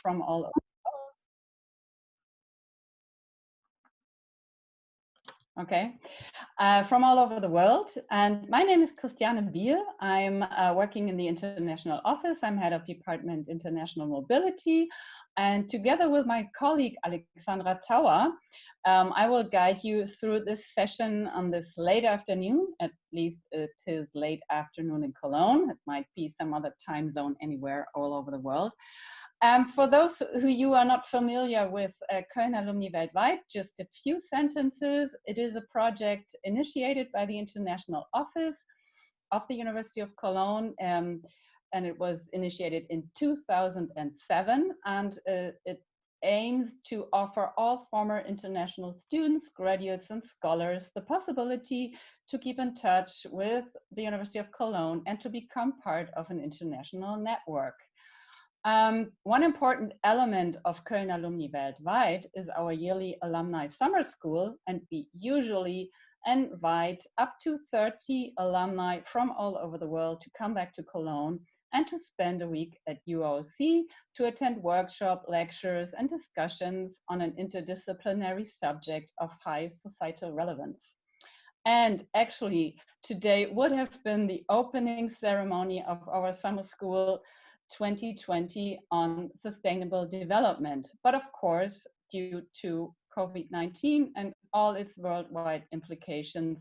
from all over. Okay, from all over the world. And my name is Christiane Biel. I'm working in the international office. I'm head of Department International Mobility. And together with my colleague, Alexandra Tauer, I will guide you through this session on this late afternoon. At least it is late afternoon in Cologne. It might be some other time zone anywhere all over the world. For those who you are not familiar with KölnAlumni weltweit, just a few sentences. It is a project initiated by the International Office of the University of Cologne, and it was initiated in 2007, and it aims to offer all former international students, graduates, and scholars the possibility to keep in touch with the University of Cologne and to become part of an international network. One important element of KölnAlumni weltweit is our yearly alumni summer school, and we usually invite up to 30 alumni from all over the world to come back to Cologne and to spend a week at UOC to attend workshops, lectures, and discussions on an interdisciplinary subject of high societal relevance. And actually, today would have been the opening ceremony of our summer school 2020 on sustainable development. But of course, due to COVID-19 and all its worldwide implications,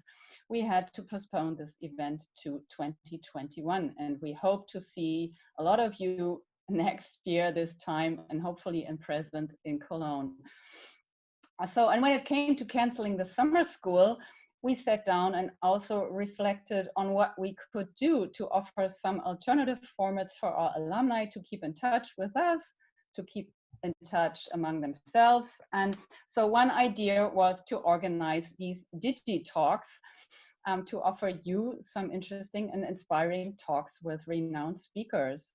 we had to postpone this event to 2021. And we hope to see a lot of you next year this time, and hopefully in present in Cologne. So, and when it came to canceling the summer school, we sat down and also reflected on what we could do to offer some alternative formats for our alumni to keep in touch with us, to keep in touch among themselves. And so one idea was to organize these DigiTalks to offer you some interesting and inspiring talks with renowned speakers.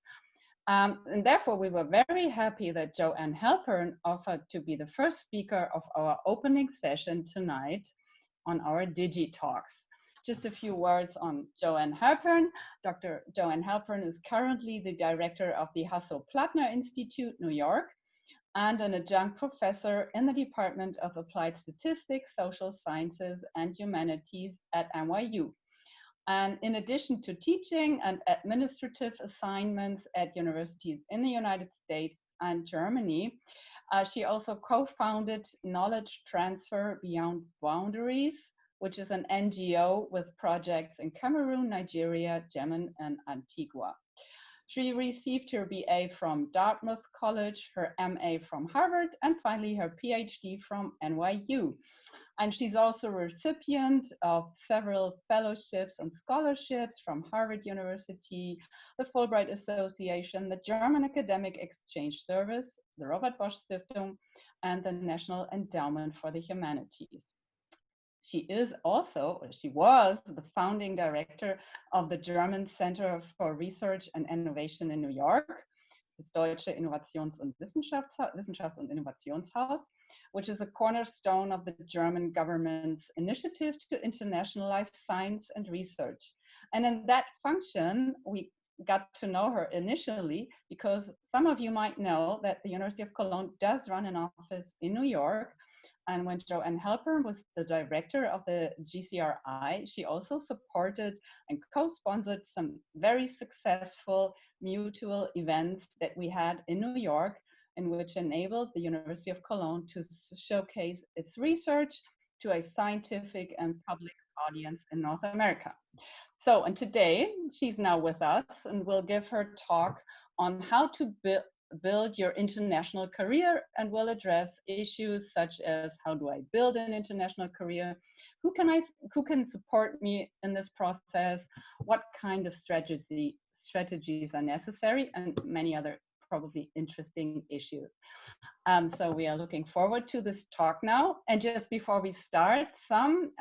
And therefore, we were very happy that Joann Halpern offered to be the first speaker of our opening session tonight on our DigiTalks. Just a few words on Joann Halpern. Dr. Joann Halpern is currently the director of the Hasso Plattner Institute, New York, and an adjunct professor in the Department of Applied Statistics, Social Sciences, and Humanities at NYU. And in addition to teaching and administrative assignments at universities in the United States and Germany, she also co-founded Knowledge Transfer Beyond Boundaries, which is an NGO with projects in Cameroon, Nigeria, Yemen, and Antigua. She received her BA from Dartmouth College, her MA from Harvard, and finally her PhD from NYU. And she's also a recipient of several fellowships and scholarships from Harvard University, the Fulbright Association, the German Academic Exchange Service, the Robert Bosch Stiftung, and the National Endowment for the Humanities. She was the founding director of the German Center for Research and Innovation in New York, das Deutsche Innovations- und Wissenschafts- und Innovationshaus, which is a cornerstone of the German government's initiative to internationalize science and research. And in that function, we got to know her initially because some of you might know that the University of Cologne does run an office in New York. And when Joann Halpern was the director of the GCRI, she also supported and co-sponsored some very successful mutual events that we had in New York, in which enabled the University of Cologne to showcase its research to a scientific and public audience in North America. So, and today she's now with us and we'll give her talk on how to build your international career, and will address issues such as how do I build an international career, who can support me in this process, what kind of strategies are necessary, and many other probably interesting issues. So we are looking forward to this talk now. And just before we start, some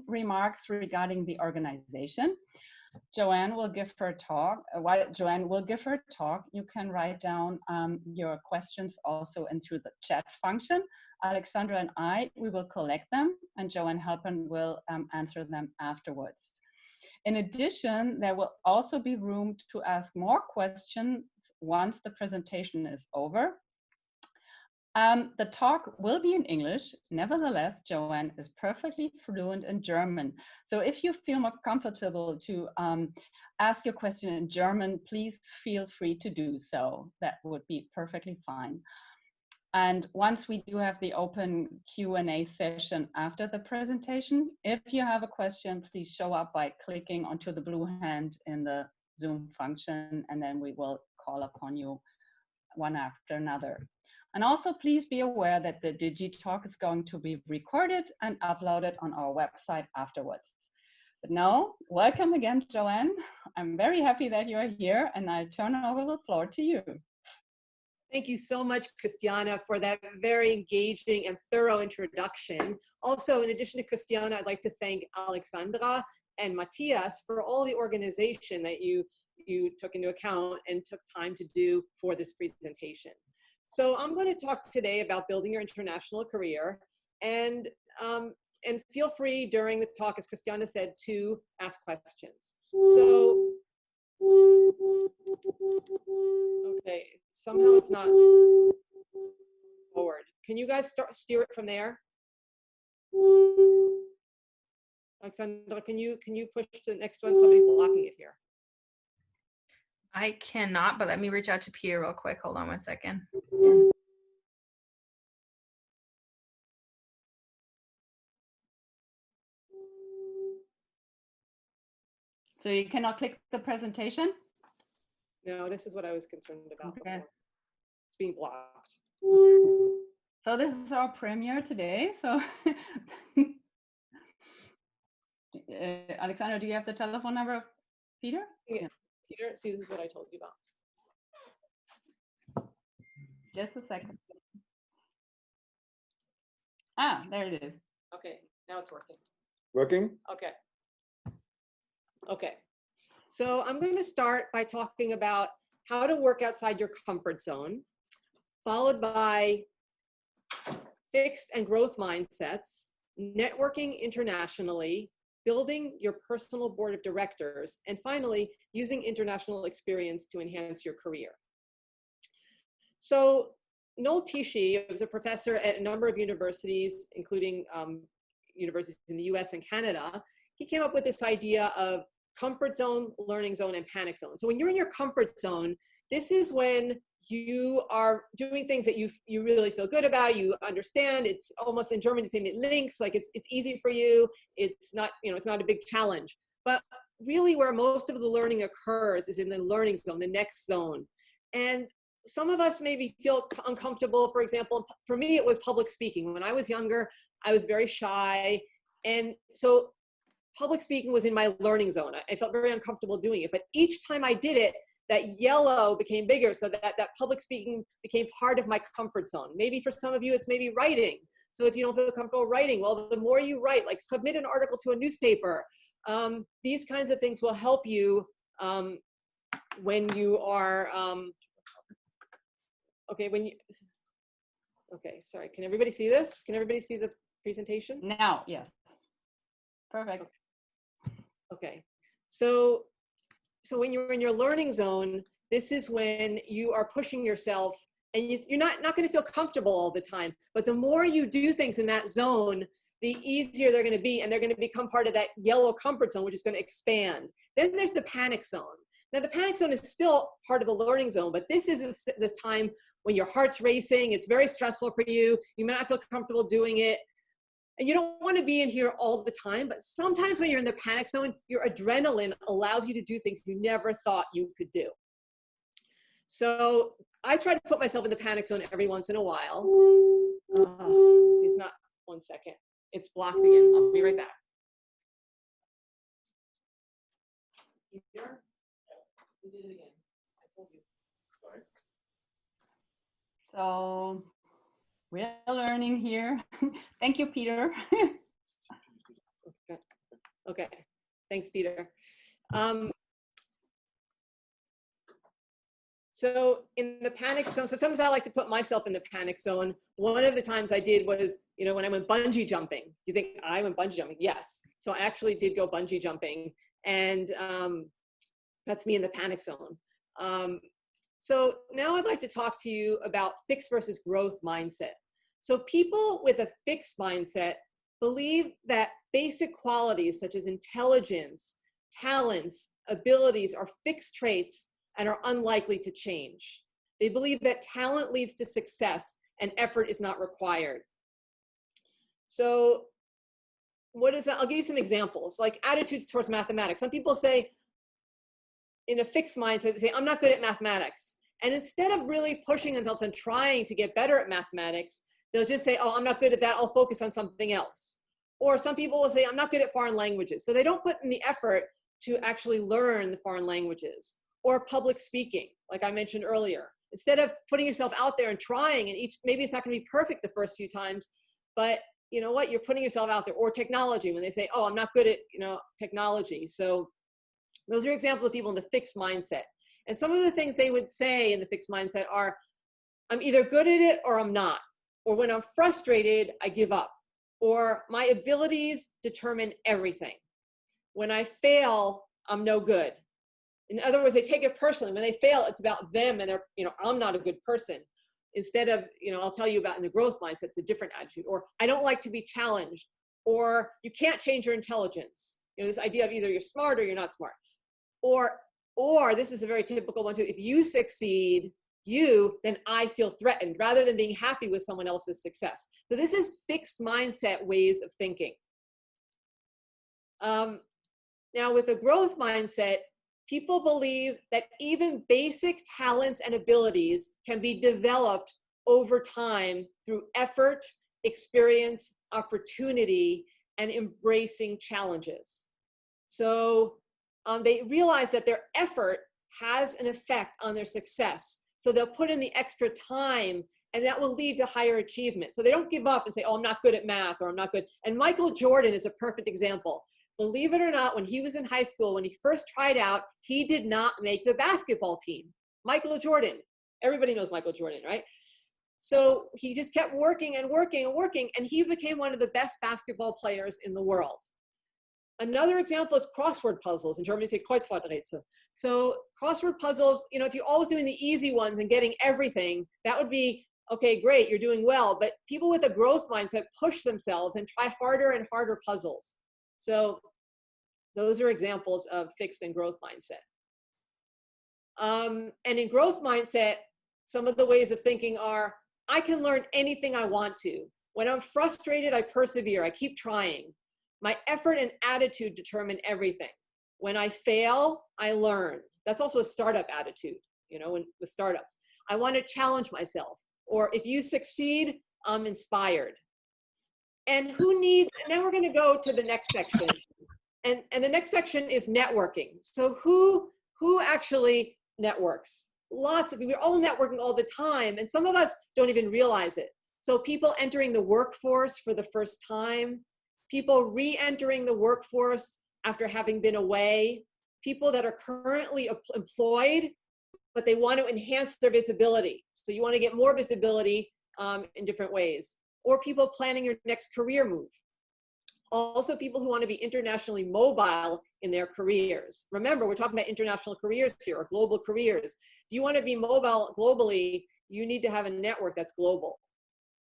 remarks regarding the organization. Joann will give her talk. While Joann will give her talk, you can write down your questions also into the chat function. Alexandra and we will collect them, and Joann Halpern will answer them afterwards. In addition, there will also be room to ask more questions once the presentation is over. The talk will be in English. Nevertheless, Joann is perfectly fluent in German. So if you feel more comfortable to ask your question in German, please feel free to do so. That would be perfectly fine. And once we do have the open Q&A session after the presentation, if you have a question, please show up by clicking onto the blue hand in the Zoom function, and then we will call upon you one after another. And also please be aware that the DigiTalk is going to be recorded and uploaded on our website afterwards. But now, welcome again, Joann. I'm very happy that you are here, and I turn over the floor to you. Thank you so much, Christiana, for that very engaging and thorough introduction. Also, in addition to Christiana, I'd like to thank Alexandra and Matthias for all the organization that you took into account and took time to do for this presentation. So I'm going to talk today about building your international career, and feel free during the talk, as Christiana said, to ask questions. So, okay, somehow it's not forward. Can you guys steer it from there? Alexandra, can you push to the next one? Somebody's blocking it here. I cannot, but let me reach out to Peter real quick. Hold on one second. So you cannot click the presentation? No, this is what I was concerned about Okay. before. It's being blocked. So this is our premiere today. So Alexandra, do you have the telephone number of Peter? Yeah. Peter, see, this is what I told you about. Just a second. Ah, there it is. Okay, now it's working. Working? Okay. Okay. So I'm going to start by talking about how to work outside your comfort zone, followed by fixed and growth mindsets, networking internationally, building your personal board of directors, and finally, using international experience to enhance your career. So Noel Tichy was a professor at a number of universities, including universities in the US and Canada. He came up with this idea of comfort zone, learning zone, and panic zone. So when you're in your comfort zone, this is when you are doing things that you really feel good about, you understand. It's almost, in German, it links, like it's easy for you. It's not, it's not a big challenge. But really where most of the learning occurs is in the learning zone, the next zone. And some of us maybe feel uncomfortable. For example, for me, it was public speaking. When I was younger, I was very shy. And so public speaking was in my learning zone. I felt very uncomfortable doing it. But each time I did it, that yellow became bigger, so that public speaking became part of my comfort zone. Maybe for some of you, it's maybe writing. So if you don't feel comfortable writing, well, the more you write, like submit an article to a newspaper. These kinds of things will help you when you are, okay, sorry, can everybody see this? Can everybody see the presentation? Now, yes. Perfect. Okay, so when you're in your learning zone, this is when you are pushing yourself, and you're not going to feel comfortable all the time. But the more you do things in that zone, the easier they're going to be, and they're going to become part of that yellow comfort zone, which is going to expand. Then there's the panic zone. Now, the panic zone is still part of the learning zone, but this is the time when your heart's racing. It's very stressful for you. You may not feel comfortable doing it. And you don't want to be in here all the time, but sometimes when you're in the panic zone, your adrenaline allows you to do things you never thought you could do. So I try to put myself in the panic zone every once in a while. See, it's not, one second. It's blocked again. I'll be right back. Here? We did it again. I told you. Sorry. So we're learning here. Thank you, Peter. Okay. Thanks, Peter. So in the panic zone, so sometimes I like to put myself in the panic zone. One of the times I did was, when I went bungee jumping. You think I went bungee jumping? Yes. So I actually did go bungee jumping, and that's me in the panic zone. So now I'd like to talk to you about fixed versus growth mindset. So people with a fixed mindset believe that basic qualities such as intelligence, talents, abilities are fixed traits and are unlikely to change. They believe that talent leads to success and effort is not required. So what is that? I'll give you some examples, like attitudes towards mathematics. Some people say, in a fixed mindset, they say, I'm not good at mathematics. And instead of really pushing themselves and trying to get better at mathematics, they'll just say, oh, I'm not good at that, I'll focus on something else. Or some people will say, I'm not good at foreign languages. So they don't put in the effort to actually learn the foreign languages. Or public speaking, like I mentioned earlier. Instead of putting yourself out there and trying, and maybe it's not gonna be perfect the first few times, but you know what, you're putting yourself out there. Or technology, when they say, oh, I'm not good at technology. So those are examples of people in the fixed mindset. And some of the things they would say in the fixed mindset are, I'm either good at it or I'm not. Or when I'm frustrated, I give up. Or my abilities determine everything. When I fail, I'm no good. In other words, they take it personally. When they fail, it's about them and they're, I'm not a good person. Instead of, I'll tell you about in the growth mindset, it's a different attitude. Or I don't like to be challenged. Or you can't change your intelligence. This idea of either you're smart or you're not smart. Or this is a very typical one too. If you succeed, then I feel threatened rather than being happy with someone else's success. So this is fixed mindset ways of thinking. Now with a growth mindset, people believe that even basic talents and abilities can be developed over time through effort, experience, opportunity, and embracing challenges. So they realize that their effort has an effect on their success. So they'll put in the extra time and that will lead to higher achievement. So they don't give up and say, oh, I'm not good at math or I'm not good. And Michael Jordan is a perfect example. Believe it or not, when he was in high school, when he first tried out, he did not make the basketball team. Michael Jordan, everybody knows Michael Jordan, right? So he just kept working and working and working, and he became one of the best basketball players in the world. Another example is crossword puzzles. In German, you say Kreuzworträtsel. So crossword puzzles, if you're always doing the easy ones and getting everything, that would be, okay, great, you're doing well. But people with a growth mindset push themselves and try harder and harder puzzles. So those are examples of fixed and growth mindset. And in growth mindset, some of the ways of thinking are, I can learn anything I want to. When I'm frustrated, I persevere, I keep trying. My effort and attitude determine everything. When I fail, I learn. That's also a startup attitude, with startups. I want to challenge myself. Or if you succeed, I'm inspired. And now we're going to go to the next section. And the next section is networking. So who actually networks? Lots of people. We're all networking all the time. And some of us don't even realize it. So people entering the workforce for the first time, people re-entering the workforce after having been away, people that are currently employed, but they want to enhance their visibility. So you want to get more visibility in different ways. Or people planning your next career move. Also people who want to be internationally mobile in their careers. Remember, we're talking about international careers here, or global careers. If you want to be mobile globally, you need to have a network that's global.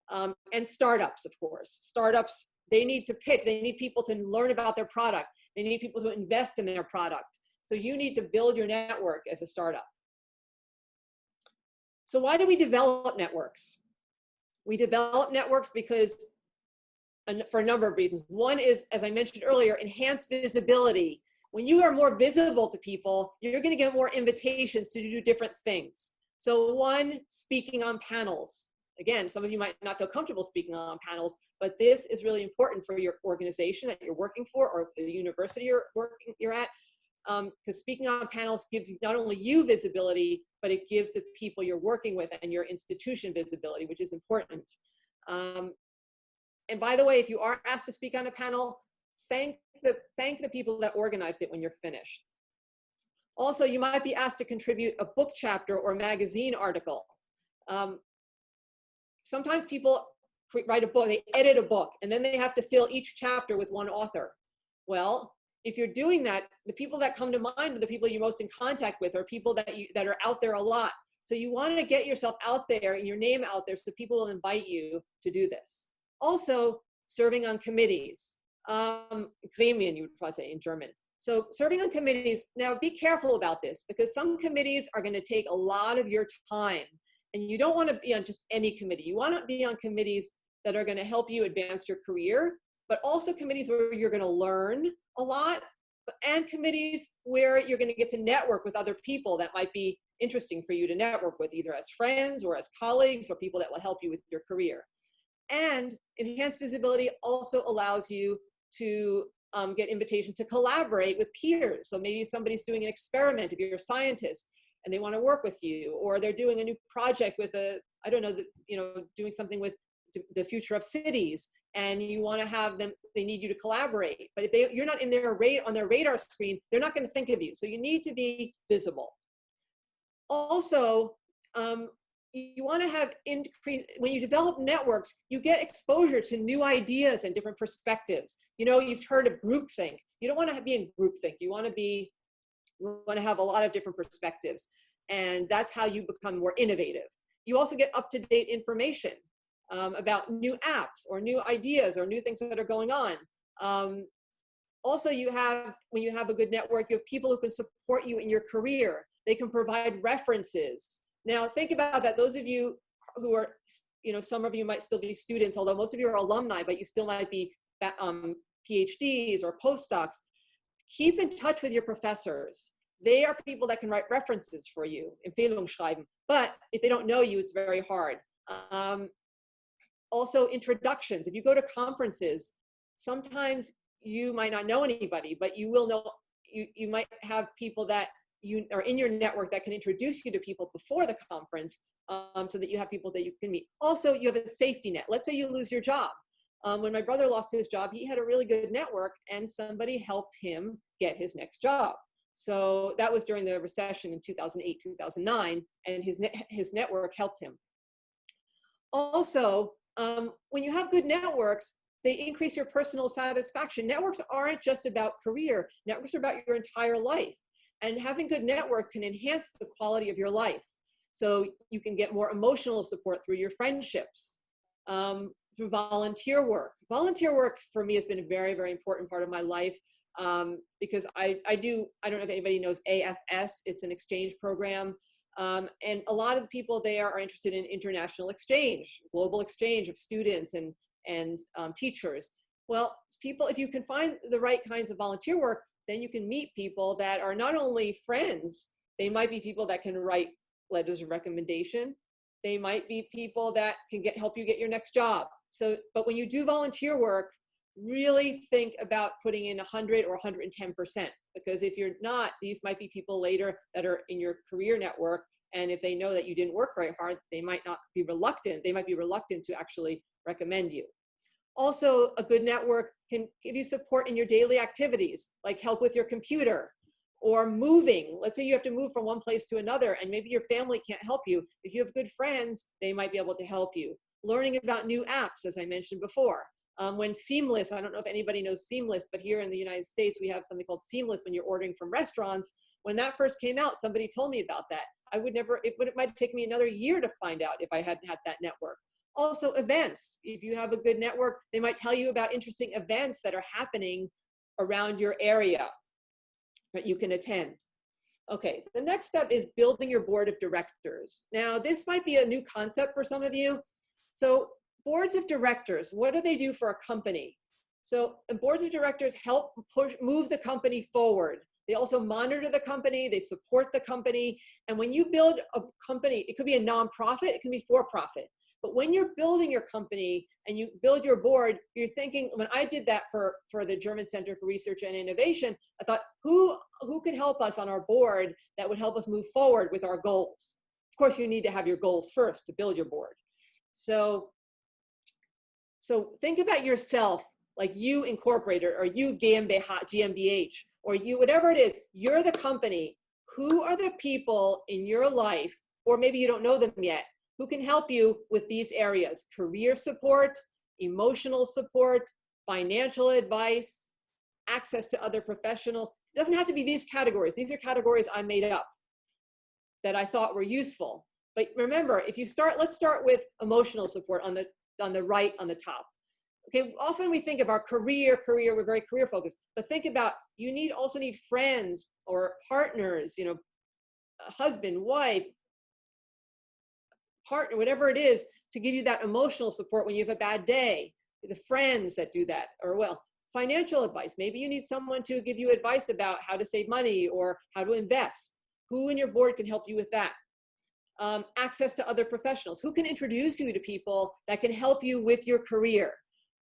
And startups, of course. Startups, they need to pitch. They need people to learn about their product. They need people to invest in their product. So you need to build your network as a startup. So why do we develop networks? We develop networks because for a number of reasons. One is, as I mentioned earlier, enhanced visibility. When you are more visible to people, you're going to get more invitations to do different things. So one, speaking on panels. Again, some of you might not feel comfortable speaking on panels, but this is really important for your organization that you're working for, or the university you're at, because speaking on panels gives not only you visibility, but it gives the people you're working with and your institution visibility, which is important. And by the way, if you are asked to speak on a panel, thank the people that organized it when you're finished. Also, you might be asked to contribute a book chapter or magazine article. Sometimes people write a book, they edit a book, and then they have to fill each chapter with one author. Well, if you're doing that, the people that come to mind are the people you're most in contact with, or people that are out there a lot. So you want to get yourself out there and your name out there so people will invite you to do this. Also, serving on committees. Gremien, you would probably say in German. So serving on committees, now be careful about this because some committees are going to take a lot of your time and you don't want to be on just any committee. You want to be on committees that are going to help you advance your career, but also committees where you're going to learn a lot and committees where you're going to get to network with other people that might be interesting for you to network with, either as friends or as colleagues or people that will help you with your career. And enhanced visibility also allows you to get invitation to collaborate with peers. So maybe somebody's doing an experiment if you're a scientist and they want to work with you, or they're doing a new project with I don't know, doing something with the future of cities, and you want to have them, they need you to collaborate. But if you're not in on their radar screen, they're not going to think of you. So you need to be visible. Also, you want to have when you develop networks, you get exposure to new ideas and different perspectives. You've heard of groupthink. You don't want to be in groupthink. You want to have a lot of different perspectives. And that's how you become more innovative. You also get up-to-date information about new apps or new ideas or new things that are going on. Also, when you have a good network, you have people who can support you in your career. They can provide references. Now, think about that. Those of you who are, some of you might still be students, although most of you are alumni, but you still might be PhDs or postdocs. Keep in touch with your professors. They are people that can write references for you, Empfehlungsschreiben. But if they don't know you, it's very hard. Also, introductions. If you go to conferences, sometimes you might not know anybody, but you will know, you might have people that you are in your network that can introduce you to people before the conference, so that you have people that you can meet. Also, you have a safety net. Let's say you lose your job. When my brother lost his job, he had a really good network and somebody helped him get his next job. So that was during the recession in 2008, 2009, and his network helped him. Also, when you have good networks, they increase your personal satisfaction. Networks aren't just about career. Networks are about your entire life. And having good network can enhance the quality of your life. So you can get more emotional support through your friendships, through volunteer work. Volunteer work for me has been a very, very important part of my life, because I don't know if anybody knows AFS, it's an exchange program. And a lot of the people there are interested in international exchange, global exchange of students and teachers. Well, people, if you can find the right kinds of volunteer work, then you can meet people that are not only friends, they might be people that can write letters of recommendation. They might be people that can help you get your next job. So, but when you do volunteer work, really think about putting in 100 or 110%, because if you're not, these might be people later that are in your career network. And if they know that you didn't work very hard, they might not be reluctant. They might be reluctant to actually recommend you. Also, a good network can give you support in your daily activities, like help with your computer or moving. Let's say you have to move from one place to another and maybe your family can't help you. If you have good friends, they might be able to help you. Learning about new apps, as I mentioned before. When Seamless, I don't know if anybody knows Seamless, but here in the United States, we have something called Seamless when you're ordering from restaurants. When that first came out, somebody told me about that. It might take me another year to find out if I hadn't had that network. Also, events. If you have a good network, they might tell you about interesting events that are happening around your area that you can attend. Okay, the next step is building your board of directors. Now, this might be a new concept for some of you. So boards of directors, what do they do for a company? So boards of directors help move the company forward. They also monitor the company, they support the company. And when you build a company, it could be a nonprofit, it can be for-profit. But when you're building your company and you build your board, you're thinking, when I did that for the German Center for Research and Innovation, I thought, who could help us on our board that would help us move forward with our goals? Of course, you need to have your goals first to build your board. So think about yourself, like you Incorporated or you GmbH, or you, whatever it is, you're the company. Who are the people in your life, or maybe you don't know them yet, who can help you with these areas? Career support, emotional support, financial advice, access to other professionals. It doesn't have to be these categories. These are categories I made up that I thought were useful. But remember, if you start, let's start with emotional support on the right, on the top. Okay, often we think of our career, we're very career focused, but think about, you also need friends or partners, you know, a husband, wife, partner, whatever it is, to give you that emotional support when you have a bad day. The friends that do that, or well, financial advice. Maybe you need someone to give you advice about how to save money or how to invest. Who in your board can help you with that? Access to other professionals. Who can introduce you to people that can help you with your career?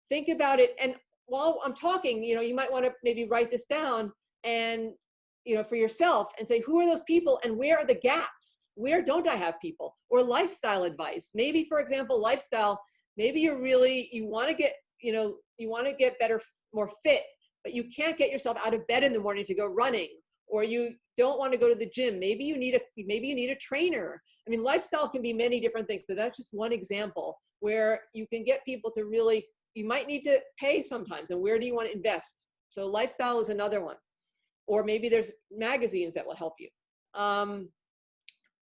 Think about it. And while I'm talking, you know, you might want to maybe write this down and, you know, for yourself, and say, who are those people and where are the gaps? Where don't I have people? Or lifestyle advice. Maybe, for example, lifestyle, maybe you want to get, you know, you want to get better, more fit, but you can't get yourself out of bed in the morning to go running, or you don't want to go to the gym. Maybe you need a trainer. I mean, lifestyle can be many different things, but that's just one example where you can get people to really, you might need to pay sometimes, and where do you want to invest? So lifestyle is another one. Or maybe there's magazines that will help you.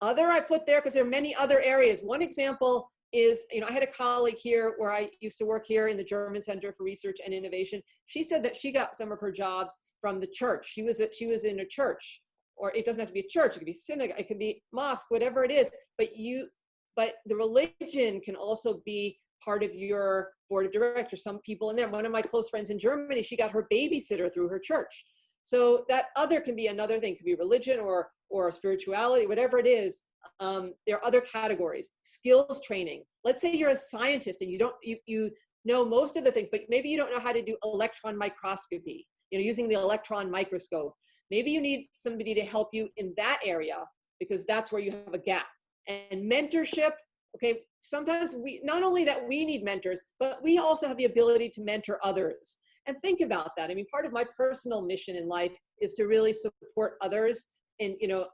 Other I put there because there are many other areas. One example is, you know, I had a colleague here where I used to work here in the German Center for Research and Innovation. She said that she got some of her jobs from the church. She was in a church, or it doesn't have to be a church. It could be synagogue, it could be mosque, whatever it is. But the religion can also be part of your board of directors. Some people in there. One of my close friends in Germany, she got her babysitter through her church. So that other can be another thing. It could be religion or spirituality, whatever it is. There are other categories. Skills training. Let's say you're a scientist and you know most of the things, but maybe you don't know how to do electron microscopy, you know, using the electron microscope. Maybe you need somebody to help you in that area because that's where you have a gap. And mentorship, okay, sometimes not only that we need mentors, but we also have the ability to mentor others. And think about that. I mean, part of my personal mission in life is to really support others and, you know,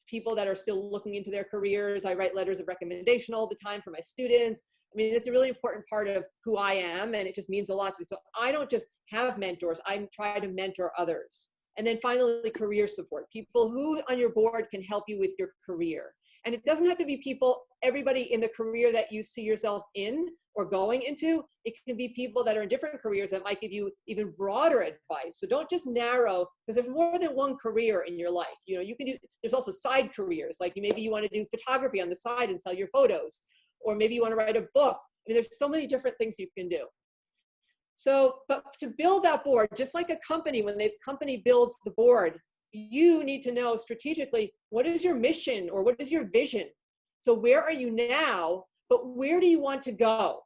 people that are still looking into their careers. I write letters of recommendation all the time for my students. I mean, it's a really important part of who I am, and it just means a lot to me. So I don't just have mentors, I try to mentor others. And then finally, career support. People who on your board can help you with your career. And it doesn't have to be people, everybody in the career that you see yourself in or going into. It can be people that are in different careers that might give you even broader advice. So don't just narrow, because there's more than one career in your life. You know, you can do, there's also side careers. Like maybe you want to do photography on the side and sell your photos, or maybe you want to write a book. I mean, there's so many different things you can do. So, but to build that board, just like a company, when the company builds the board, you need to know strategically, what is your mission or what is your vision? So where are you now, but where do you want to go?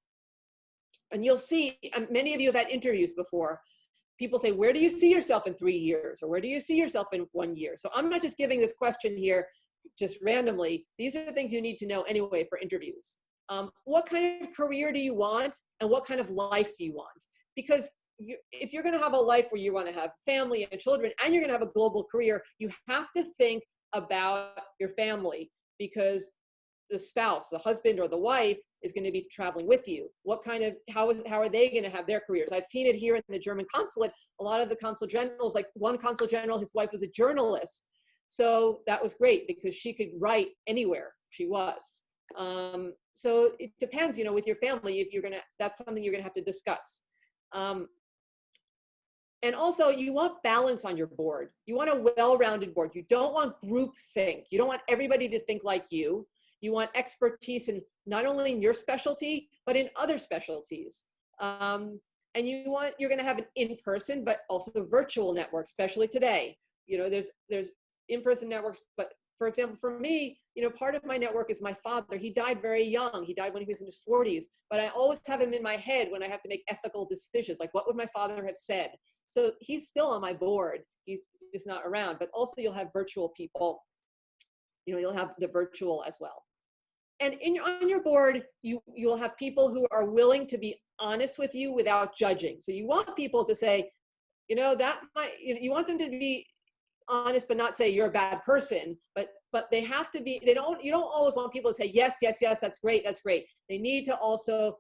And you'll see, many of you have had interviews before. People say, where do you see yourself in 3 years? Or where do you see yourself in 1 year? So I'm not just giving this question here just randomly. These are the things you need to know anyway for interviews. What kind of career do you want? And what kind of life do you want? Because if you're going to have a life where you want to have family and children, and you're going to have a global career, you have to think about your family, because the spouse, the husband or the wife, is going to be traveling with you. What kind of, how are they going to have their careers? I've seen it here in the German consulate. A lot of the consul generals, like one consul general, his wife was a journalist. So that was great because she could write anywhere she was. So it depends, you know, with your family, if you're going to, that's something you're going to have to discuss. And also, you want balance on your board. You want a well-rounded board. You don't want groupthink. You don't want everybody to think like you. You want expertise in not only in your specialty, but in other specialties. And you're going to have an in-person, but also virtual network, especially today. You know, there's in-person networks, but for example, for me, you know, part of my network is my father. He died very young. He died when he was in his 40s, but I always have him in my head when I have to make ethical decisions, like what would my father have said? So he's still on my board. He's just not around, but also you'll have virtual people. You know, you'll have the virtual as well. And on your board, you'll have people who are willing to be honest with you without judging. So you want people to say, you know, that might, you want them to be honest, but not say you're a bad person, but they have to be, you don't always want people to say, yes, yes, yes, that's great, that's great. They need to also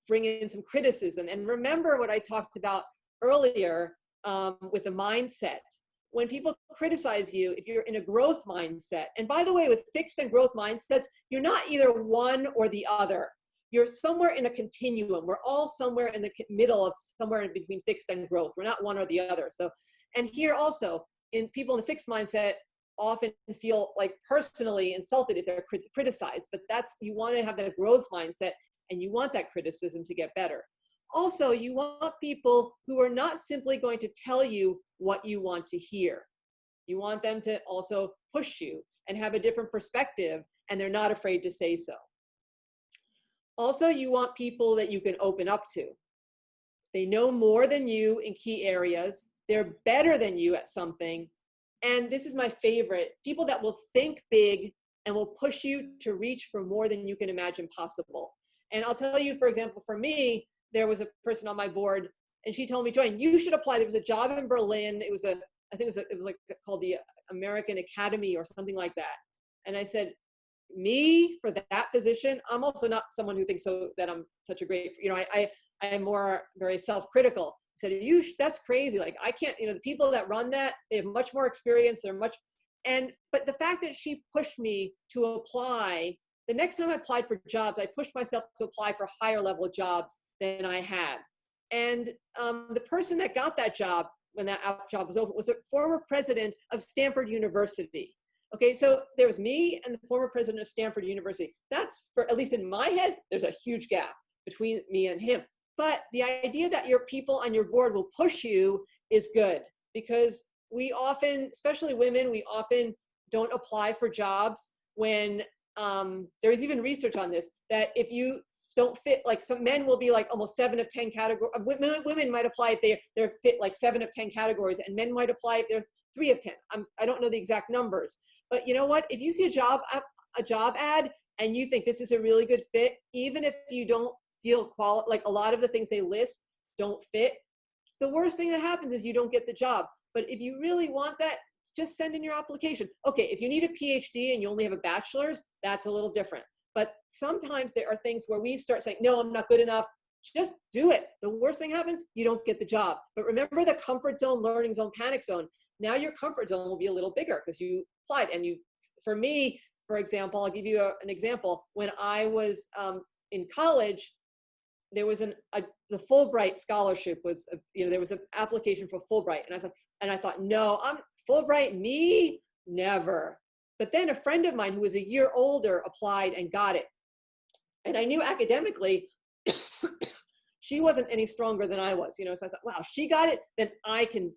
bring in some criticism. And remember what I talked about earlier with the mindset. when people criticize you, if you're in a growth mindset, and by the way, with fixed and growth mindsets, you're not either one or the other. You're somewhere in a continuum. We're all somewhere in the middle of somewhere in between fixed and growth. We're not one or the other. So, and here also, in people in the fixed mindset often feel like personally insulted if they're criticized, but that's, you want to have that growth mindset and you want that criticism to get better. Also, you want people who are not simply going to tell you what you want to hear. You want them to also push you and have a different perspective, and they're not afraid to say so. Also, you want people that you can open up to. They know more than you in key areas. They're better than you at something. And this is my favorite, people that will think big and will push you to reach for more than you can imagine possible. And I'll tell you, for example, for me, there was a person on my board and she told me, Joann, you should apply. There was a job in Berlin. It was I think it was like called the American Academy or something like that. And I said, me for that position? I'm also not someone who thinks so that I'm such a great, I am more very self-critical. I said, that's crazy. Like I can't, the people that run that, they have much more experience. They're much, but the fact that she pushed me to apply, the next time I applied for jobs, I pushed myself to apply for higher level jobs than I had. And the person that got that job when that job was open was a former president of Stanford University. Okay, so there was me and the former president of Stanford University. That's, for at least in my head, there's a huge gap between me and him. But the idea that your people on your board will push you is good, because we often, especially women, we often don't apply for jobs when there is even research on this, that if you don't fit, like some men will be like almost 7 of 10 categories. Women might apply if they're fit like 7 of 10 categories, and men might apply if they're 3 of 10. I don't know the exact numbers, but you know what? If you see a job ad and you think this is a really good fit, even if you don't feel like a lot of the things they list don't fit, the worst thing that happens is you don't get the job. But if you really want that, just send in your application. Okay, if you need a PhD and you only have a bachelor's, that's a little different. But sometimes there are things where we start saying, no, I'm not good enough. Just do it. The worst thing happens, you don't get the job. But remember the comfort zone, learning zone, panic zone. Now your comfort zone will be a little bigger because you applied. And for me, for example, I'll give you an example. When I was in college, there was the Fulbright scholarship was, there was an application for Fulbright. And I thought, no, I'm Fulbright, me? Never. But then a friend of mine who was a year older applied and got it. And I knew academically, she wasn't any stronger than I was, so I thought, wow, she got it, then I can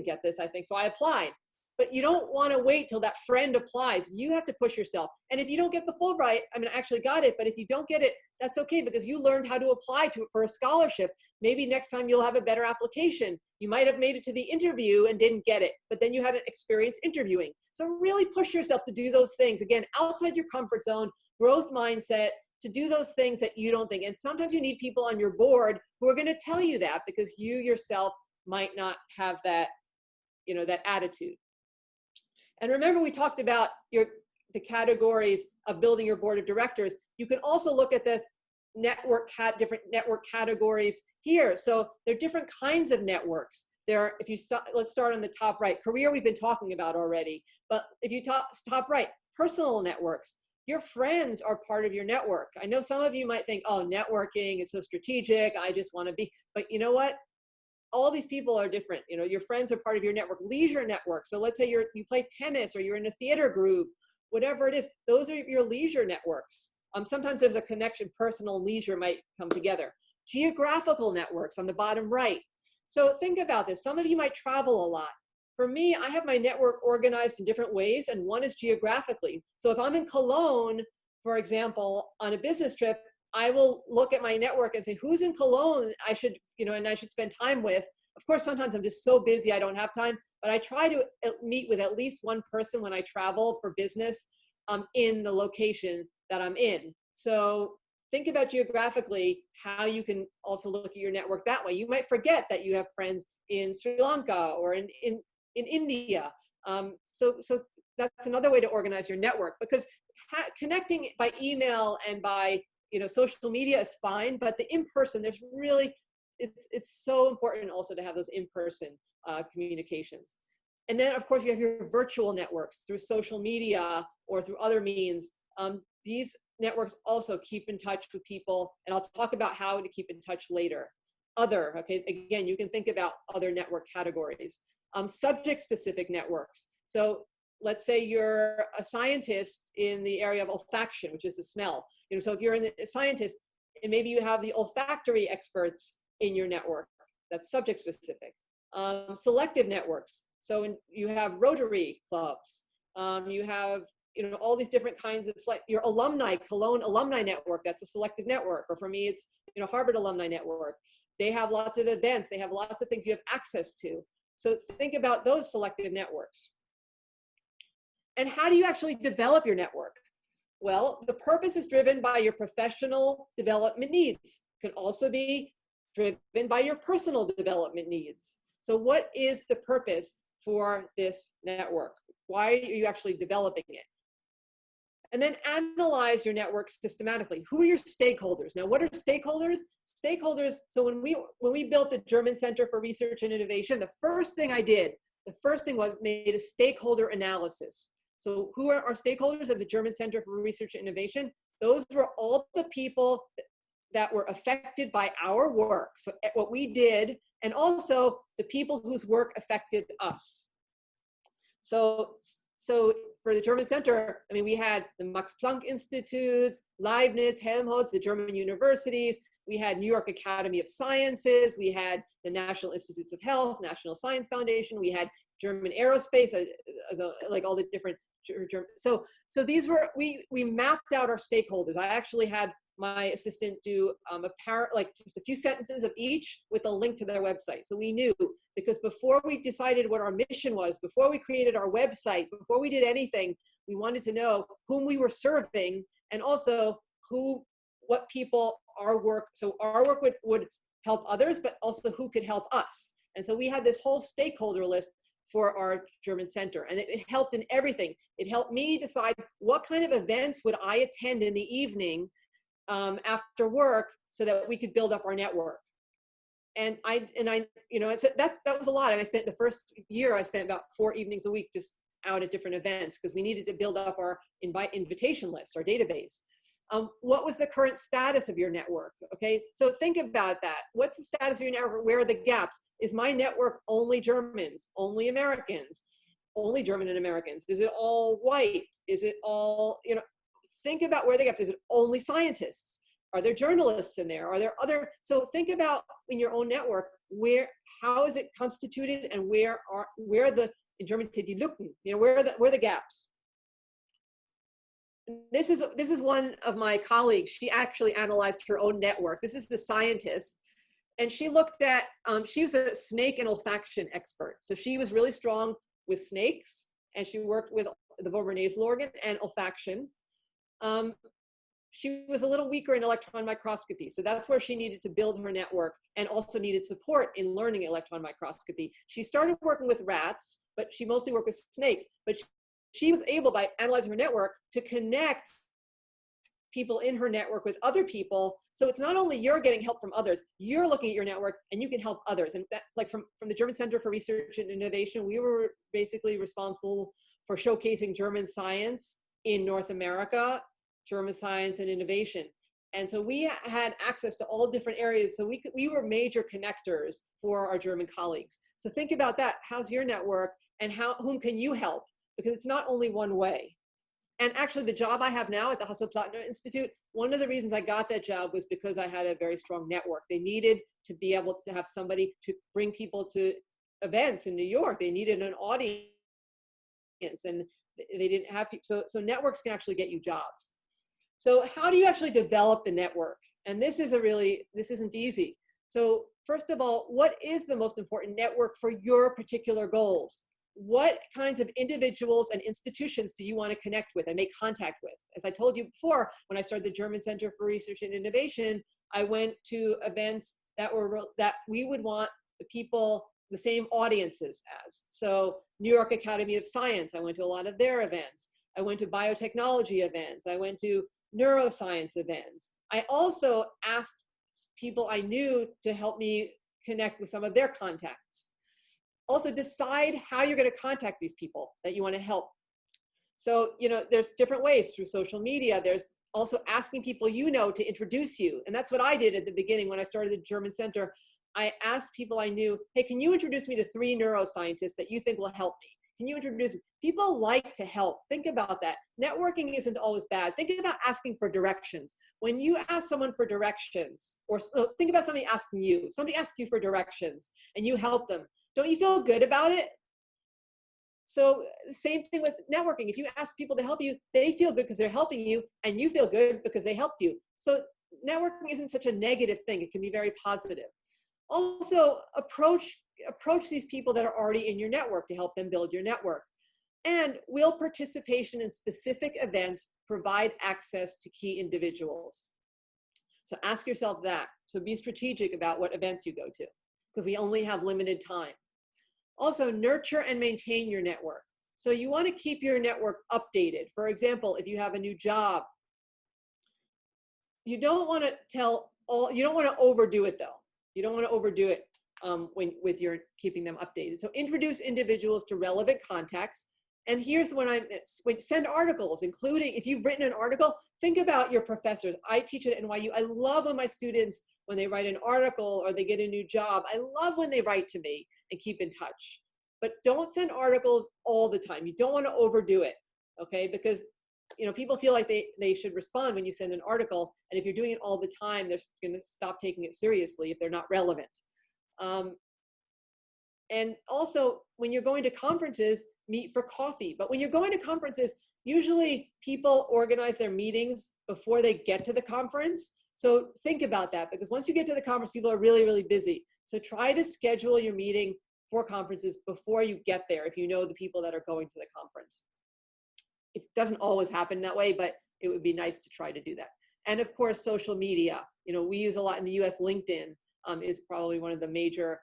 get this, I think. So I applied. But you don't want to wait till that friend applies. You have to push yourself. And if you don't get the Fulbright, I actually got it, but if you don't get it, that's okay, because you learned how to apply to it for a scholarship. Maybe next time you'll have a better application. You might have made it to the interview and didn't get it, but then you had an experience interviewing. So really push yourself to do those things. Again, outside your comfort zone, growth mindset, to do those things that you don't think. And sometimes you need people on your board who are going to tell you that, because you yourself might not have that, that attitude. And remember, we talked about the categories of building your board of directors. You can also look at this different network categories here. So there are different kinds of networks. Let's start on the top right. Career we've been talking about already. But if you top right, personal networks. Your friends are part of your network. I know some of you might think, oh, networking is so strategic. I just want to be, but you know what? All these people are different. Your friends are part of your network. Leisure network. So let's say you play tennis or you're in a theater group, whatever it is, those are your leisure networks. Sometimes there's a connection, personal and leisure might come together. Geographical networks on the bottom right. So think about this. Some of you might travel a lot. For me, I have my network organized in different ways, and one is geographically. So if I'm in Cologne, for example, on a business trip, I will look at my network and say, who's in Cologne I should spend time with. Of course, sometimes I'm just so busy I don't have time, but I try to meet with at least one person when I travel for business in the location that I'm in. So think about geographically how you can also look at your network that way. You might forget that you have friends in Sri Lanka or in India. So that's another way to organize your network, because connecting by email and by social media is fine, but the in-person, there's really, it's so important also to have those in-person communications. And then, of course, you have your virtual networks through social media or through other means. These networks also keep in touch with people, and I'll talk about how to keep in touch later. Other, okay, again, you can think about other network categories. Subject-specific networks. So let's say you're a scientist in the area of olfaction, which is the smell. You know, so if you're a scientist, and maybe you have the olfactory experts in your network, that's subject-specific. Selective networks. So you have Rotary clubs. You have, you know, all these different kinds of, your alumni, Cologne Alumni Network, that's a selective network. Or for me, it's, you know, Harvard Alumni Network. They have lots of events. They have lots of things you have access to. So think about those selective networks. And how do you actually develop your network? Well, the purpose is driven by your professional development needs. It can also be driven by your personal development needs. So what is the purpose for this network? Why are you actually developing it? And then analyze your network systematically. Who are your stakeholders? Now, what are stakeholders? Stakeholders, so when we built the German Center for Research and Innovation, the first thing I did, was made a stakeholder analysis. So who are our stakeholders at the German Center for Research and Innovation? Those were all the people that were affected by our work, so what we did, and also the people whose work affected us. So for the German Center, I mean, we had the Max Planck Institutes, Leibniz, Helmholtz, the German universities. We had New York Academy of Sciences. We had the National Institutes of Health, National Science Foundation. We had German Aerospace, like all the different. So these were, we mapped out our stakeholders. I actually had my assistant do just a few sentences of each with a link to their website. So we knew, because before we decided what our mission was, before we created our website, before we did anything, we wanted to know whom we were serving, and also what people our work would help others, but also who could help us. And so we had this whole stakeholder list for our German Center, and it helped in everything. It helped me decide what kind of events would I attend in the evening after work, so that we could build up our network. And I, you know, that was a lot. And I spent the first year, I spent about 4 evenings a week just out at different events, because we needed to build up our invitation list, our database. What was the current status of your network? Okay, so think about that. What's the status of your network? Where are the gaps? Is my network only Germans, only Americans, only German and Americans? Is it all white? Is it all, you know, think about where the gaps. Is it only scientists? Are there journalists in there? Are there other? So think about in your own network, how is it constituted, and where the, in German say die Lücken, you know, where are the gaps? This is one of my colleagues. She actually analyzed her own network. This is the scientist, and she looked at, she was a snake and olfaction expert. So she was really strong with snakes, and she worked with the vomeronasal organ and olfaction. She was a little weaker in electron microscopy. So that's where she needed to build her network, and also needed support in learning electron microscopy. She started working with rats, but she mostly worked with snakes. But she was able, by analyzing her network, to connect people in her network with other people. So it's not only you're getting help from others, you're looking at your network and you can help others. And that, like from the German Center for Research and Innovation, we were basically responsible for showcasing German science in North America, German science and innovation. And so we had access to all different areas. So we were major connectors for our German colleagues. So think about that. How's your network, and whom can you help? Because it's not only one way. And actually the job I have now at the Hasso Plattner Institute, one of the reasons I got that job was because I had a very strong network. They needed to be able to have somebody to bring people to events in New York. They needed an audience, and they didn't have people. So networks can actually get you jobs. So how do you actually develop the network? And this isn't easy. So first of all, what is the most important network for your particular goals? What kinds of individuals and institutions do you want to connect with and make contact with? As I told you before, when I started the German Center for Research and Innovation, I went to events that we would want the people, the same audiences as. So New York Academy of Science, I went to a lot of their events. I went to biotechnology events. I went to neuroscience events. I also asked people I knew to help me connect with some of their contacts. Also decide how you're going to contact these people that you want to help. So, you know, there's different ways through social media. There's also asking people you know to introduce you. And that's what I did at the beginning when I started the German Center. I asked people I knew, hey, can you introduce me to 3 neuroscientists that you think will help me? Can you introduce me? People like to help. Think about that. Networking isn't always bad. Think about asking for directions. When you ask someone for directions, or think about somebody asking you, somebody asks you for directions and you help them. Don't you feel good about it? So the same thing with networking. If you ask people to help you, they feel good because they're helping you, and you feel good because they helped you. So networking isn't such a negative thing. It can be very positive. Also, approach these people that are already in your network to help them build your network. And will participation in specific events provide access to key individuals? So ask yourself that. So be strategic about what events you go to, because we only have limited time. Also, nurture and maintain your network. So you want to keep your network updated. For example, if you have a new job, you don't want to you don't want to overdo it though. You don't want to overdo it with your keeping them updated. So introduce individuals to relevant contacts. And here's the one send articles, including if you've written an article, think about your professors. I teach at NYU. I love when my students, when they write an article or they get a new job, I love when they write to me and keep in touch. But don't send articles all the time. You don't want to overdo it, okay? Because you know, people feel like they should respond when you send an article, and if you're doing it all the time, they're going to stop taking it seriously if they're not relevant. And also, when you're going to conferences, meet for coffee. But when you're going to conferences, usually people organize their meetings before they get to the conference. So think about that, because once you get to the conference, people are really, really busy. So try to schedule your meeting for conferences before you get there if you know the people that are going to the conference. It doesn't always happen that way, but it would be nice to try to do that. And of course, social media. You know, we use a lot in the US. LinkedIn is probably one of the major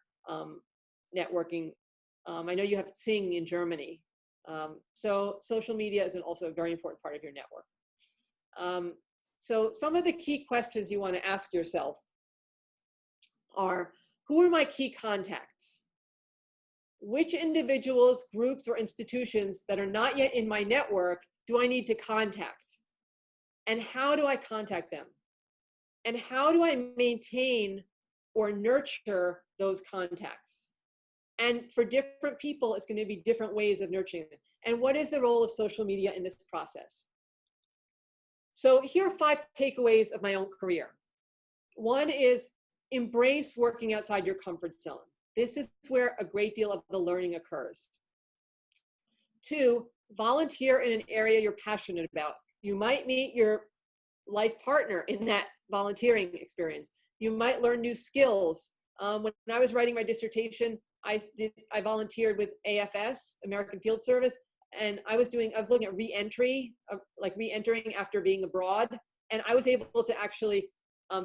networking. I know you have Sing in Germany. So social media is also a very important part of your network. So some of the key questions you want to ask yourself are, who are my key contacts? Which individuals, groups, or institutions that are not yet in my network do I need to contact? And how do I contact them? And how do I maintain or nurture those contacts? And for different people, it's going to be different ways of nurturing them. And what is the role of social media in this process? So here are 5 takeaways of my own career. One is embrace working outside your comfort zone. This is where a great deal of the learning occurs. 2, volunteer in an area you're passionate about. You might meet your life partner in that volunteering experience. You might learn new skills. When I was writing my dissertation, I volunteered with AFS, American Field Service, and I was looking at re-entry, like re-entering after being abroad, and I was able to actually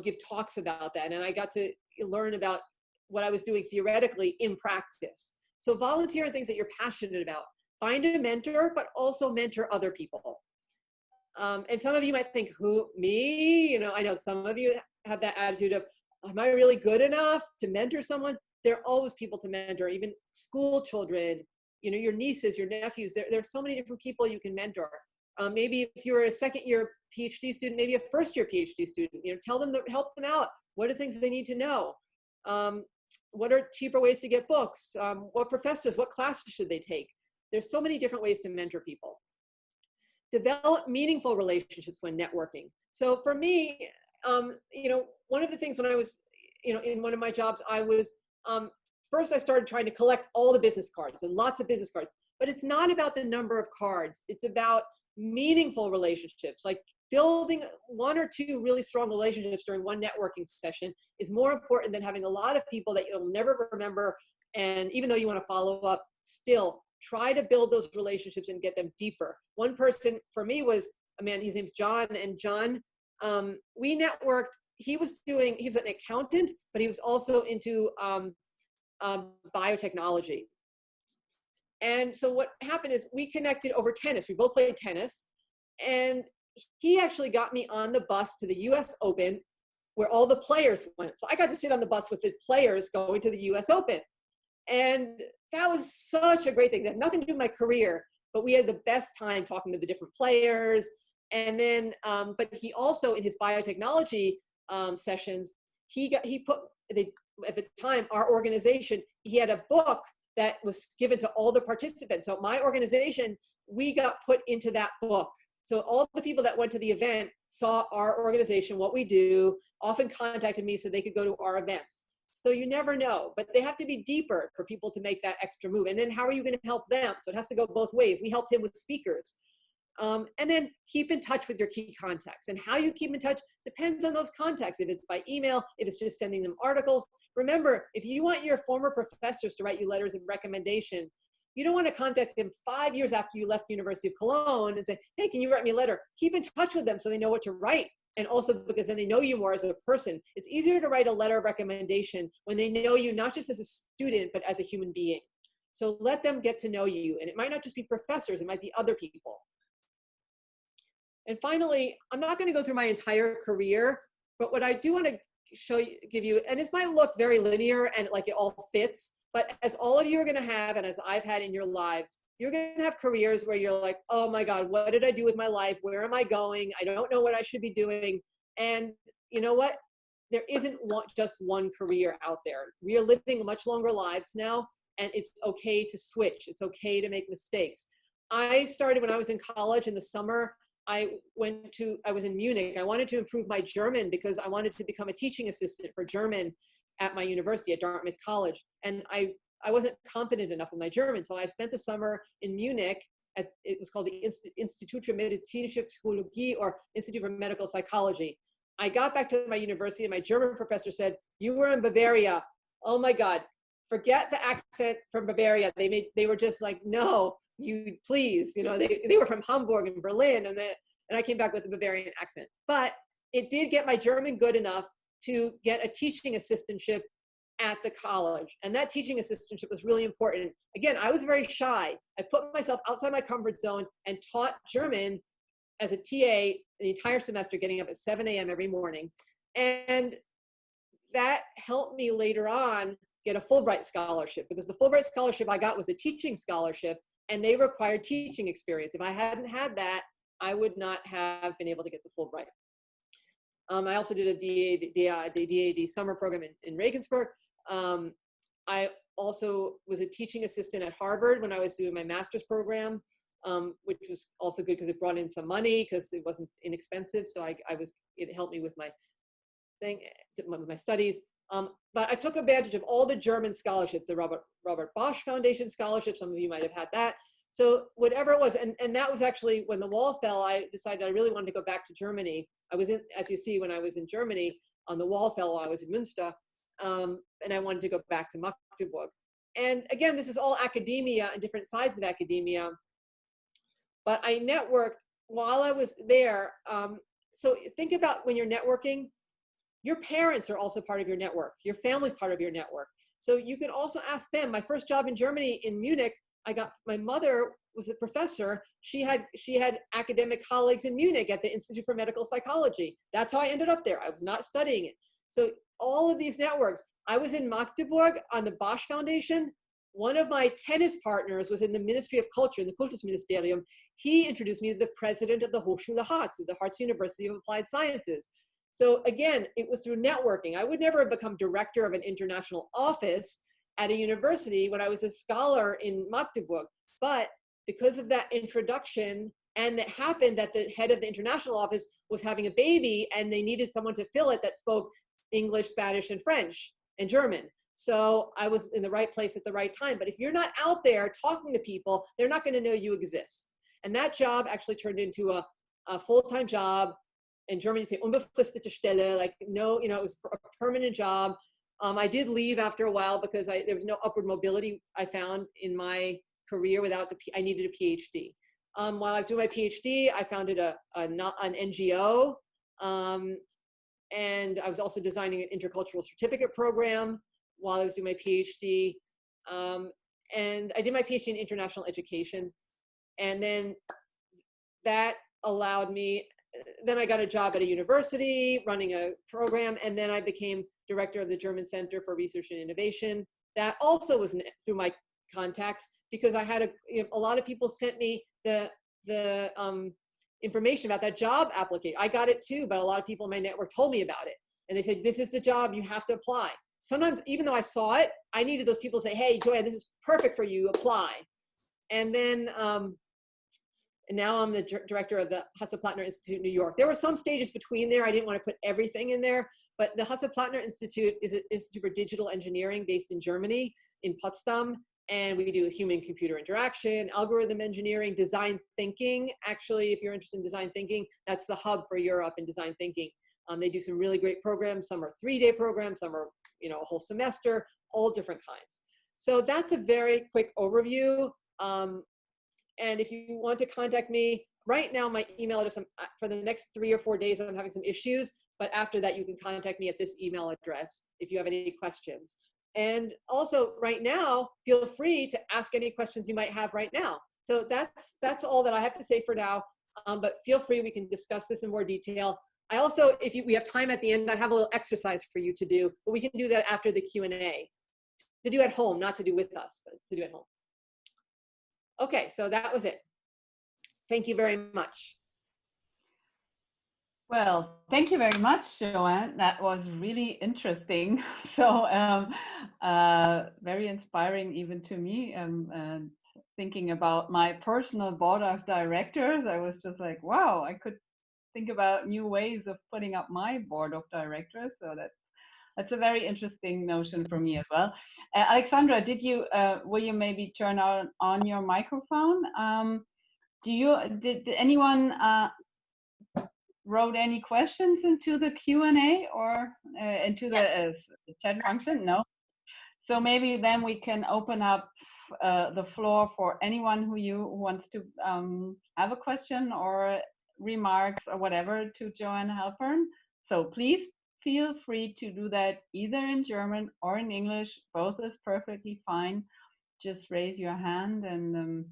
give talks about that, and I got to learn about what I was doing theoretically in practice. So volunteer in things that you're passionate about. Find a mentor, but also mentor other people. And some of you might think, who, me? You know, I know some of you have that attitude of, am I really good enough to mentor someone? There are always people to mentor, even school children, you know, your nieces, your nephews. There's so many different people you can mentor. Maybe if you're a second-year PhD student, maybe a first-year PhD student, you know, tell them to help them out. What are things they need to know? What are cheaper ways to get books? What professors, what classes should they take? There's so many different ways to mentor people. Develop meaningful relationships when networking. So for me, you know, one of the things when I was, you know, in one of my jobs, I was, first I started trying to collect all the business cards and lots of business cards, but it's not about the number of cards. It's about meaningful relationships, like building 1 or 2 really strong relationships during one networking session is more important than having a lot of people that you'll never remember. And even though you want to follow up, still try to build those relationships and get them deeper. One person for me was a man, his name's John, and John, we networked. He was an accountant, but he was also into biotechnology. And so what happened is we connected over tennis. We both played tennis, and he actually got me on the bus to the US Open where all the players went. So I got to sit on the bus with the players going to the US Open. And that was such a great thing. That had nothing to do with my career, but we had the best time talking to the different players. And then, but he also, in his biotechnology sessions, at the time, our organization, he had a book that was given to all the participants. So my organization, we got put into that book. So all the people that went to the event saw our organization, what we do, often contacted me so they could go to our events. So you never know, but they have to be deeper for people to make that extra move. And then how are you going to help them? So it has to go both ways. We helped him with speakers. And then keep in touch with your key contacts. And how you keep in touch depends on those contacts. If it's by email, if it's just sending them articles. Remember, if you want your former professors to write you letters of recommendation, you don't want to contact them 5 years after you left the University of Cologne and say, hey, can you write me a letter? Keep in touch with them so they know what to write. And also because then they know you more as a person. It's easier to write a letter of recommendation when they know you not just as a student, but as a human being. So let them get to know you. And it might not just be professors, it might be other people. And finally, I'm not going to go through my entire career, but what I do want to give you, and this might look very linear and like it all fits, but as all of you are going to have, and as I've had in your lives, you're going to have careers where you're like, oh my God, what did I do with my life? Where am I going? I don't know what I should be doing. And you know what? There isn't just one career out there. We are living much longer lives now, and it's okay to switch. It's okay to make mistakes. I started when I was in college in the summer. I was in Munich. I wanted to improve my German because I wanted to become a teaching assistant for German at my university at Dartmouth College. And I wasn't confident enough in my German. So I spent the summer in Munich it was called the Institut für medizinische Psychologie, or Institute for Medical Psychology. I got back to my university and my German professor said, you were in Bavaria. Oh my God, forget the accent from Bavaria. They were just like, no, you please, they were from Hamburg and Berlin, and I came back with a Bavarian accent. But it did get my German good enough to get a teaching assistantship at the college. And that teaching assistantship was really important. Again, I was very shy. I put myself outside my comfort zone and taught German as a TA the entire semester, getting up at 7 a.m. every morning. And that helped me later on get a Fulbright scholarship, because the Fulbright scholarship I got was a teaching scholarship, and they required teaching experience. If I hadn't had that, I would not have been able to get the Fulbright. I also did a DAD summer program in Regensburg. I also was a teaching assistant at Harvard when I was doing my master's program, which was also good because it brought in some money because it wasn't inexpensive. So it helped me with my studies. But I took advantage of all the German scholarships, the Robert Bosch Foundation scholarship. Some of you might have had that. So whatever it was, and that was actually when the wall fell, I decided I really wanted to go back to Germany. I was as you see, when I was in Germany, on the wall fell while I was in Münster, and I wanted to go back to Magdeburg. And again, this is all academia and different sides of academia. But I networked while I was there. So think about when you're networking, your parents are also part of your network. Your family's part of your network. So you can also ask them. My first job in Germany, in Munich, my mother was a professor. She had academic colleagues in Munich at the Institute for Medical Psychology. That's how I ended up there. I was not studying it. So all of these networks. I was in Magdeburg on the Bosch Foundation. One of my tennis partners was in the Ministry of Culture, in the Kultusministerium. He introduced me to the president of the Hochschule Harz, the Harz University of Applied Sciences. So again, it was through networking. I would never have become director of an international office at a university when I was a scholar in Magdeburg. But because of that introduction, and it happened that the head of the international office was having a baby and they needed someone to fill it that spoke English, Spanish, and French, and German. So I was in the right place at the right time. But if you're not out there talking to people, they're not going to know you exist. And that job actually turned into a full-time job. In Germany, you say unbefristete Stelle, like no, it was a permanent job. I did leave after a while because there was no upward mobility I found in my career without I needed a PhD. While I was doing my PhD, I founded an NGO. And I was also designing an intercultural certificate program while I was doing my PhD. And I did my PhD in international education. And then that allowed me, then I got a job at a university running a program, and then I became director of the German Center for Research and Innovation. That also was through my contacts, because I had a lot of people sent me the information about that job application. I got it too, but a lot of people in my network told me about it. And they said, this is the job, you have to apply. Sometimes, even though I saw it, I needed those people to say, hey, Joann, this is perfect for you, apply. And then, and now I'm the director of the Hasso Plattner Institute in New York. There were some stages between there. I didn't want to put everything in there, but the Hasso Plattner Institute is an institute for digital engineering based in Germany, in Potsdam. And we do human-computer interaction, algorithm engineering, design thinking. Actually, if you're interested in design thinking, that's the hub for Europe in design thinking. They do some really great programs. Some are 3-day programs, some are a whole semester, all different kinds. So that's a very quick overview. And if you want to contact me, right now my email address, for the next 3 or 4 days, I'm having some issues, but after that you can contact me at this email address if you have any questions. And also right now, feel free to ask any questions you might have right now. So that's all that I have to say for now, but feel free, we can discuss this in more detail. I also, if we have time at the end, I have a little exercise for you to do, but we can do that after the Q&A. To do at home, not to do with us, but to do at home. Okay, so that was it. Thank you very much. Well, thank you very much, Joann. That was really interesting. So very inspiring even to me. And thinking about my personal board of directors, I was just like, wow, I could think about new ways of putting up my board of directors. So that's a very interesting notion for me as well. Alexandra, will you maybe turn on your microphone? Did anyone wrote any questions into the Q&A or into the chat function? No. So maybe then we can open up the floor for anyone who wants to have a question or remarks or whatever to Joann Halpern. So please feel free to do that either in German or in English. Both is perfectly fine. Just raise your hand and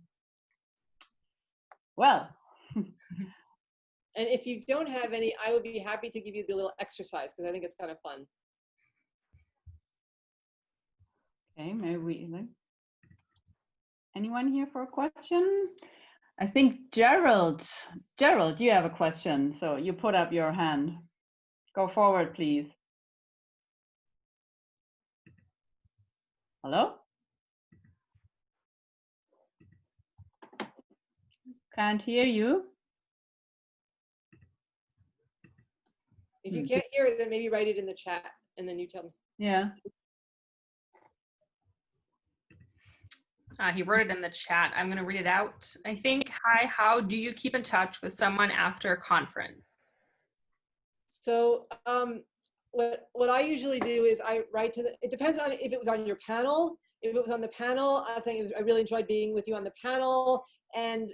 well. And if you don't have any, I would be happy to give you the little exercise because I think it's kind of fun. Okay, maybe anyone here for a question? I think Gerald, you have a question. So you put up your hand. Go forward, please. Hello? Can't hear you. If you can't hear it, then maybe write it in the chat and then you tell me. Yeah. He wrote it in the chat. I'm going to read it out. I think, hi, how do you keep in touch with someone after a conference? So what I usually do is I write to it depends on if it was on your panel. If it was on the panel, I was saying I really enjoyed being with you on the panel, and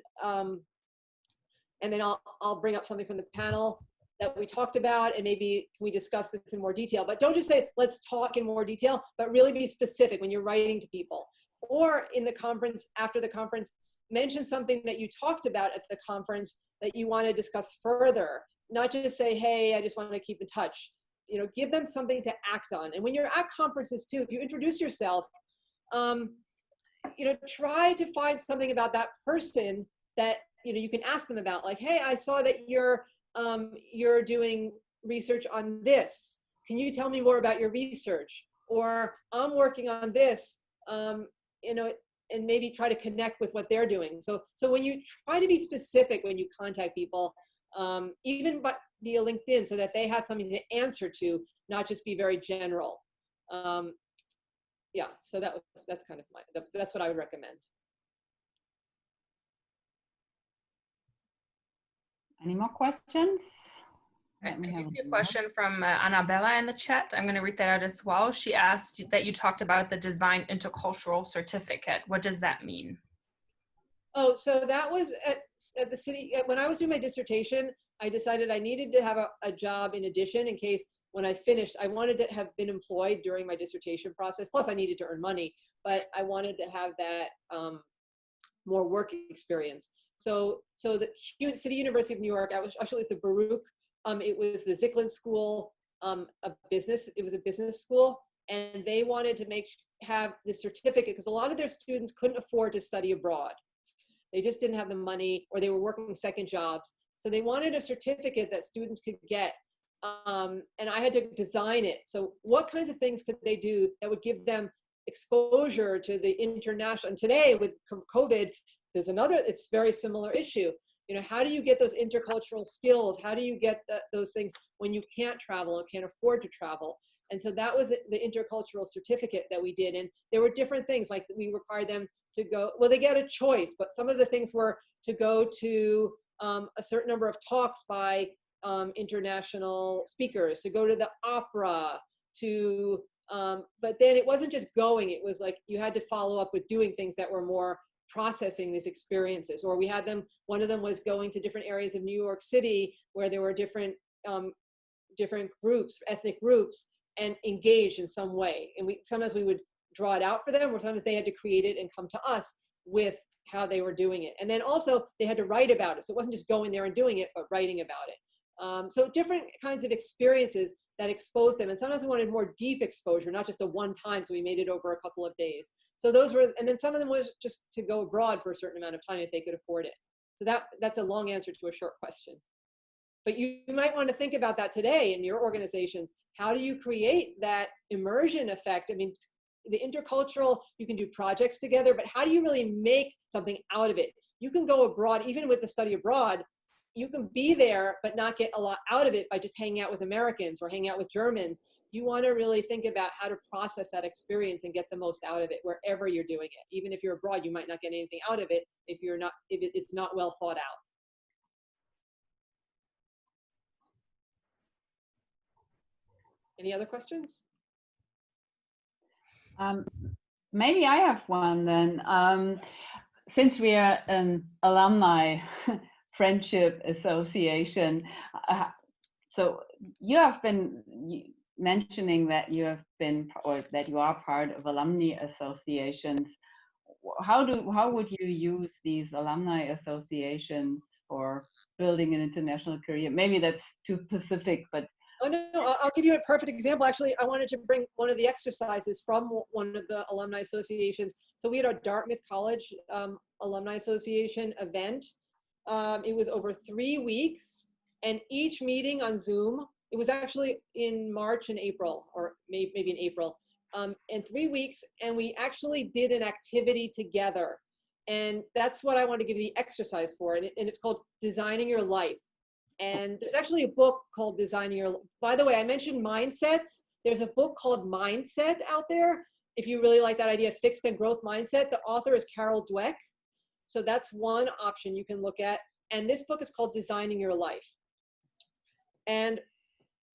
then I'll bring up something from the panel that we talked about, and maybe we discuss this in more detail. But don't just say, let's talk in more detail, but really be specific when you're writing to people. Or in the conference, after the conference, mention something that you talked about at the conference that you want to discuss further. Not just say, hey, I just want to keep in touch. Give them something to act on. And when you're at conferences too, if you introduce yourself, try to find something about that person that you can ask them about. Like, hey, I saw that you're doing research on this. Can you tell me more about your research? Or I'm working on this. And maybe try to connect with what they're doing. So when you try to be specific when you contact people, even via LinkedIn, so that they have something to answer to, not just be very general. Yeah, so that's kind of that's what I would recommend. Any more questions? I do see a question from Annabella in the chat. I'm going to read that out as well. She asked that you talked about the design intercultural certificate. What does that mean? Oh, so that was at the city. When I was doing my dissertation, I decided I needed to have a job in addition in case when I finished, I wanted to have been employed during my dissertation process. Plus I needed to earn money, but I wanted to have that more work experience. So the City University of New York, actually it's the Baruch. It was the Zicklin School of Business. It was a business school. and they wanted to have the certificate because a lot of their students couldn't afford to study abroad. They just didn't have the money, or they were working second jobs. So they wanted a certificate that students could get. And I had to design it. So what kinds of things could they do that would give them exposure to the international? And today with COVID, there's another, it's very similar issue. You know, how do you get those intercultural skills? How do you get those things when you can't travel and can't afford to travel? And so that was the intercultural certificate that we did. And there were different things, like we required them to go, well, they get a choice, but some of the things were to go to a certain number of talks by international speakers, to go to the opera, to, but then it wasn't just going, it was like you had to follow up with doing things that were more processing these experiences. Or we had them, one of them was going to different areas of New York City where there were different groups, ethnic groups, and engaged in some way. And sometimes we would draw it out for them, or sometimes they had to create it and come to us with how they were doing it. And then also they had to write about it. So it wasn't just going there and doing it, but writing about it. So different kinds of experiences that exposed them. And sometimes we wanted more deep exposure, not just a one time, so we made it over a couple of days. So those were, and then some of them was just to go abroad for a certain amount of time if they could afford it. So that's a long answer to a short question. But you might want to think about that today in your organizations. How do you create that immersion effect? I mean, the intercultural, you can do projects together, but how do you really make something out of it? You can go abroad, even with the study abroad, you can be there, but not get a lot out of it by just hanging out with Americans or hanging out with Germans. You want to really think about how to process that experience and get the most out of it wherever you're doing it. Even if you're abroad, you might not get anything out of it if it's not well thought out. Any other questions? Maybe I have one then. Since we are an alumni friendship association, so you have been mentioning that you have been, or that you are part of alumni associations. How would you use these alumni associations for building an international career? Maybe that's too specific, but oh, no, I'll give you a perfect example. Actually, I wanted to bring one of the exercises from one of the alumni associations. So we had our Dartmouth College Alumni Association event. It was over 3 weeks, and each meeting on Zoom, it was actually in March and April, or maybe in April, in 3 weeks, and we actually did an activity together. And that's what I want to give the exercise for, and it's called Designing Your Life. And there's actually a book called Designing Your Life. By the way, I mentioned mindsets. There's a book called Mindset out there. If you really like that idea, fixed and growth mindset, the author is Carol Dweck. So that's one option you can look at. And this book is called Designing Your Life. And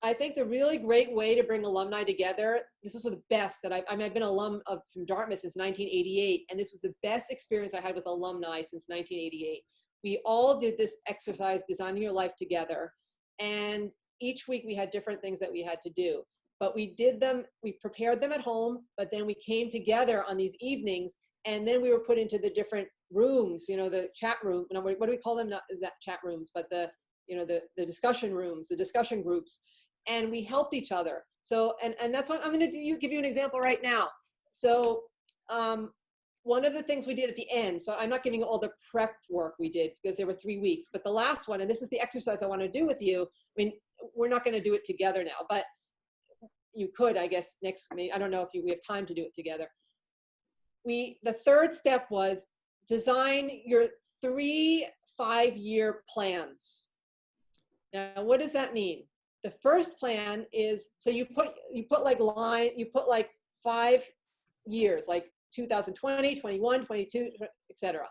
I think the really great way to bring alumni together, this is the best that I've been an alum from Dartmouth since 1988. And this was the best experience I had with alumni since 1988. We all did this exercise, Designing Your Life, together. And each week we had different things that we had to do. But we did them, we prepared them at home, but then we came together on these evenings, and then we were put into the different rooms, you know, the chat room, what do we call them? Not exact chat rooms, but the the discussion rooms, the discussion groups, and we helped each other. So, and that's what I'm going to give you an example right now. So, one of the things we did at the end, so I'm not giving you all the prep work we did because there were 3 weeks, but the last one, and this is the exercise I want to do with you. I mean, we're not going to do it together now, but you could, I guess, I don't know if we have time to do it together. The third step was design your 3 5-year plans. Now, what does that mean? The first plan is, so you put like 5 years, like 2020, 21, 22, etc.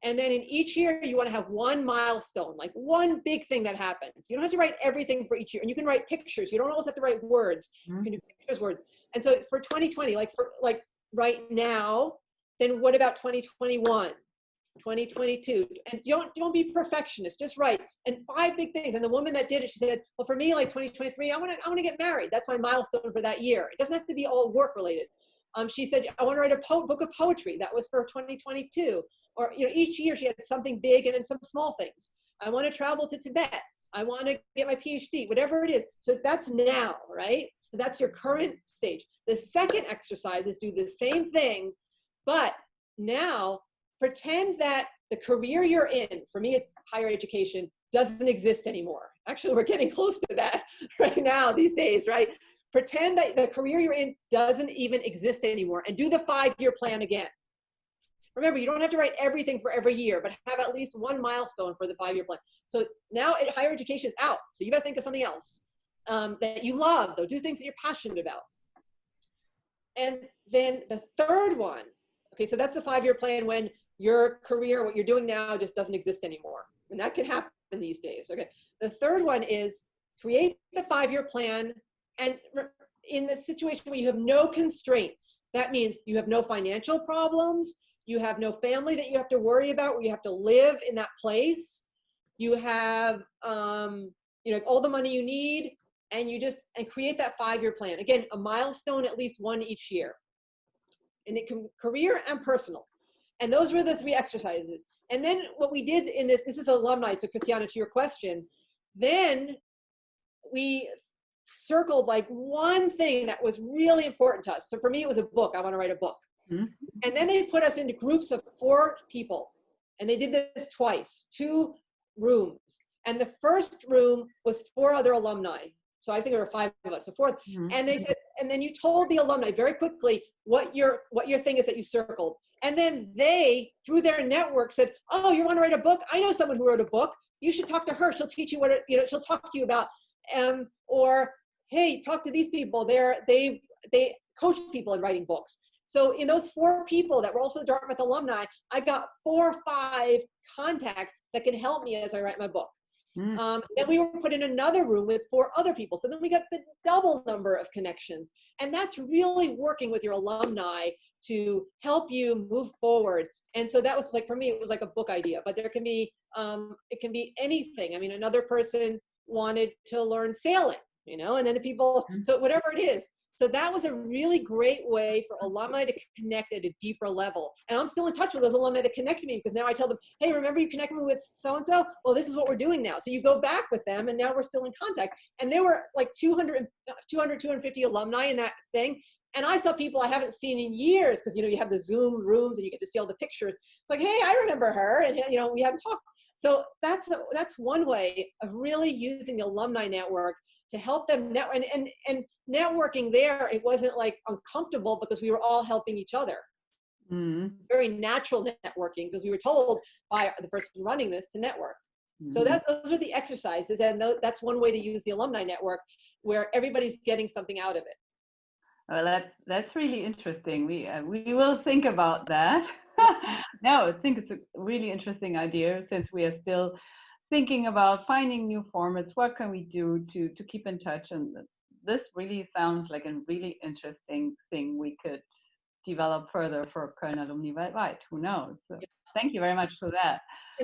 And then in each year, you want to have one milestone, like one big thing that happens. You don't have to write everything for each year, and you can write pictures. You don't always have to write words. You can do pictures, words. And so for 2020, like right now, then what about 2021, 2022? And don't be perfectionist, just write. And 5 big things. And the woman that did it, she said, well, for me, like 2023, I want to get married. That's my milestone for that year. It doesn't have to be all work related. She said, I want to write a book of poetry. That was for 2022. Or, each year she had something big and then some small things. I want to travel to Tibet. I want to get my PhD, whatever it is. So that's now, right? So that's your current stage. The second exercise is do the same thing, but now pretend that the career you're in, for me, it's higher education, doesn't exist anymore. Actually, we're getting close to that right now these days, right? Pretend that the career you're in doesn't even exist anymore and do the 5-year plan again. Remember, you don't have to write everything for every year, but have at least one milestone for the 5-year plan. So now higher education is out. So you got to think of something else that you love, though. Do things that you're passionate about. And then the third one, okay, so that's the 5-year plan when your career, what you're doing now, just doesn't exist anymore. And that can happen these days, okay? The third one is create the 5-year plan, and in the situation where you have no constraints, that means you have no financial problems, you have no family that you have to worry about, where you have to live in that place, you have all the money you need, and create that 5-year plan. Again, a milestone, at least one each year. And it can career and personal. And those were the 3 exercises. And then what we did in this is alumni, so Christiana, to your question, then we circled like one thing that was really important to us. So for me, it was a book. I want to write a book. Mm-hmm. And then they put us into groups of 4 people. And they did this twice, 2 rooms. And the first room was 4 other alumni. So I think there were 5 of us, so 4. Mm-hmm. And they said, and then you told the alumni very quickly what your thing is that you circled. And then they, through their network, said, oh, you want to write a book? I know someone who wrote a book. You should talk to her. She'll teach you she'll talk to you about, or, hey, talk to these people. They coach people in writing books. So in those 4 people that were also Dartmouth alumni, I got 4 or 5 contacts that can help me as I write my book. Then we were put in another room with 4 other people. So then we got the double number of connections. And that's really working with your alumni to help you move forward. And so that was like, for me, it was like a book idea, but there can be, it can be anything. I mean, another person wanted to learn sailing, and then the people, so whatever it is. So that was a really great way for alumni to connect at a deeper level. And I'm still in touch with those alumni that connected me, because now I tell them, hey, remember you connected me with so-and-so? Well, this is what we're doing now. So you go back with them, and now we're still in contact. And there were like 250 alumni in that thing. And I saw people I haven't seen in years, because, you have the Zoom rooms and you get to see all the pictures. It's like, hey, I remember her. And, we haven't talked. So that's one way of really using the alumni network to help them network. And networking there, it wasn't like uncomfortable, because we were all helping each other. Very natural networking, because we were told by the person running this to network. So those are the exercises, and that's one way to use the alumni network, where everybody's getting something out of it. Well, that's really interesting. We will think about that. No, I think it's a really interesting idea, since we are still thinking about finding new formats. What can we do to keep in touch? And this really sounds like a really interesting thing we could develop further for KölnAlumni WELTWEIT. Who knows? So thank you very much for that.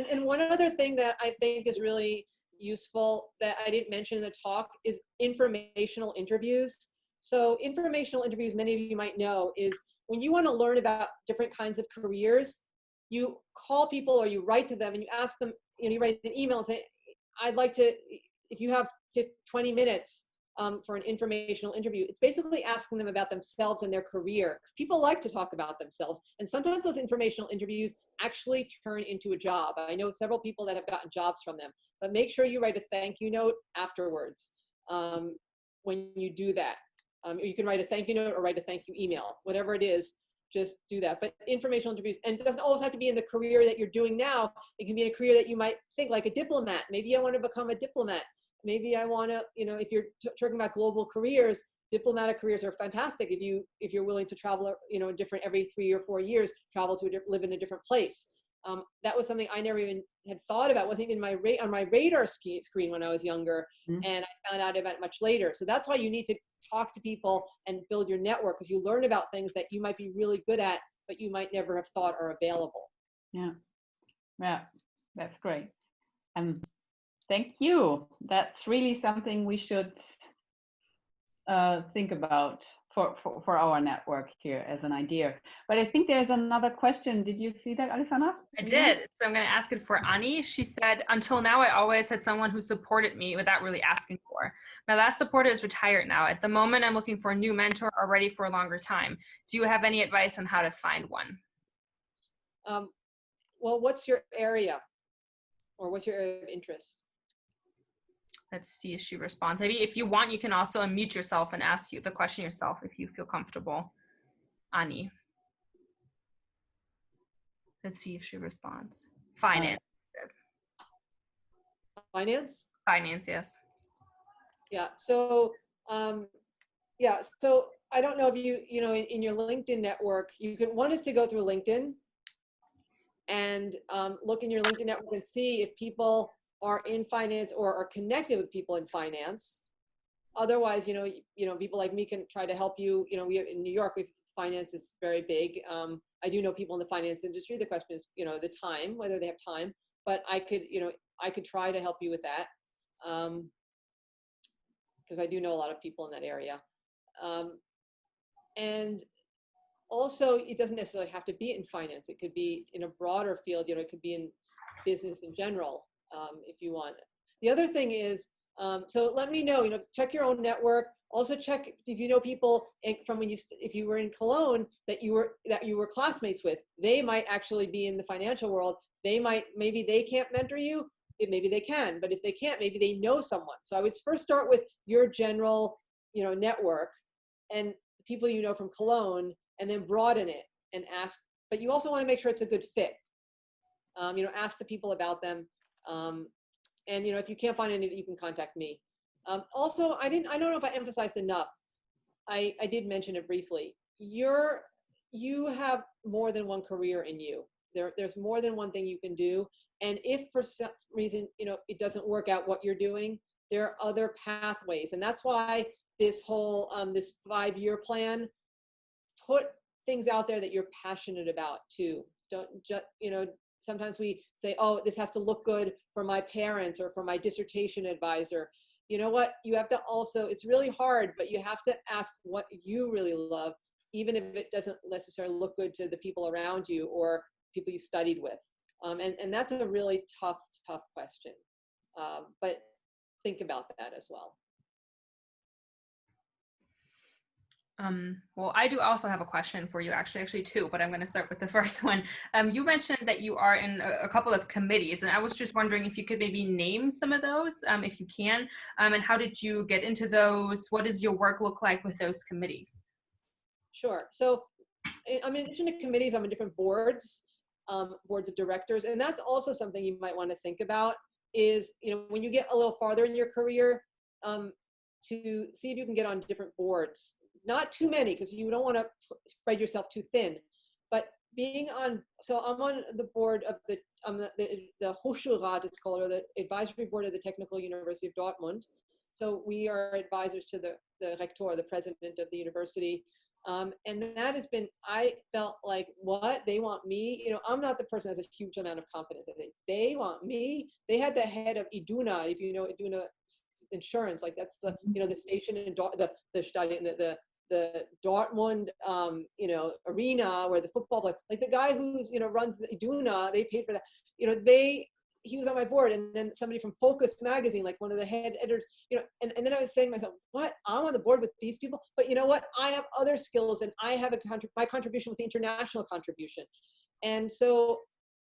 And one other thing that I think is really useful that I didn't mention in the talk is informational interviews. So informational interviews, many of you might know, is when you want to learn about different kinds of careers, you call people or you write to them and you ask them, you write an email and say, I'd like to, if you have 20 minutes for an informational interview, it's basically asking them about themselves and their career. People like to talk about themselves. And sometimes those informational interviews actually turn into a job. I know several people that have gotten jobs from them, but make sure you write a thank you note afterwards when you do that. You can write a thank you note or write a thank you email, whatever it is, just do that. But informational interviews, and it doesn't always have to be in the career that you're doing now. It can be in a career that you might think, like a diplomat. Maybe I want to become a diplomat. Maybe I want to, if you're talking about global careers, diplomatic careers are fantastic if you're willing to travel, different every 3 or 4 years, travel to live in a different place. That was something I never even had thought about. It wasn't even on my radar screen when I was younger, and I found out about it much later. So that's why you need to talk to people and build your network, because you learn about things that you might be really good at, but you might never have thought are available. Yeah, that's great. Thank you. That's really something we should think about for our network here as an idea. But I think there's another question. Did you see that, Alexandra? I did. So I'm going to ask it for Ani. She said, until now, I always had someone who supported me without really asking for. My last supporter is retired now. At the moment, I'm looking for a new mentor or ready for a longer time. Do you have any advice on how to find one? Well, what's your area? Or what's your area of interest? Let's see if she responds. Maybe if you want, you can also unmute yourself and ask you the question yourself if you feel comfortable. Ani. Let's see if she responds. Finance. Finance? Finance, yes. Yeah. So, so I don't know if you know, in your LinkedIn network, you can, one is to go through LinkedIn and look in your LinkedIn network and see if people are in finance or are connected with people in finance. Otherwise, you know, people like me can try to help you. You know, we in New York, finance is very big. I do know people in the finance industry. The question is, you know, the time, whether they have time. But I could, you know, I could try to help you with that, because I do know a lot of people in that area. And also, it doesn't necessarily have to be in finance. It could be in a broader field. You know, it could be in business in general, if you want. The other thing is, so let me know, you know, check your own network. Also check if you know people from when if you were in Cologne that you were classmates with. They might actually be in the financial world. Maybe they can't mentor you. Maybe they can, but if they can't, maybe they know someone. So I would first start with your general, you know, network and people you know from Cologne, and then broaden it and ask. But you also want to make sure it's a good fit. You know, ask the people about them. And, you know, if you can't find any, you can contact me. Also, I don't know if I emphasized enough. I did mention it briefly. You have more than one career in you. There's more than one thing you can do. And if for some reason, you know, it doesn't work out what you're doing, there are other pathways. And that's why this whole, this 5-year plan, put things out there that you're passionate about too. Don't just, you know, sometimes we say, oh, this has to look good for my parents or for my dissertation advisor. You know what? You have to also, it's really hard, but you have to ask what you really love, even if it doesn't necessarily look good to the people around you or people you studied with. And that's a really tough question. But think about that as well. Well, I do also have a question for you, actually two, but I'm going to start with the first one. You mentioned that you are in a couple of committees, and I was just wondering if you could maybe name some of those, if you can, and how did you get into those? What does your work look like with those committees? Sure. So, in addition to committees, I'm in different boards, boards of directors, and that's also something you might want to think about is, you know, when you get a little farther in your career, to see if you can get on different boards. Not too many, because you don't want to spread yourself too thin, but being on, so I'm on the board of the Hochschulrat, it's called, or the advisory board of the Technical University of Dortmund. So we are advisors to the rector, the president of the university. And that has been, I felt like, what, they want me? You know, I'm not the person that has a huge amount of confidence. I think they want me. They had the head of Iduna, if you know Iduna Insurance, like that's the, you know, the station in the Dortmund, you know, arena where the football play, like the guy who's, you know, runs the Iduna, they paid for that. You know, he was on my board, and then somebody from Focus magazine, like one of the head editors, you know, and then I was saying to myself, what, I'm on the board with these people, but you know what, I have other skills, and I have my contribution was the international contribution. And so,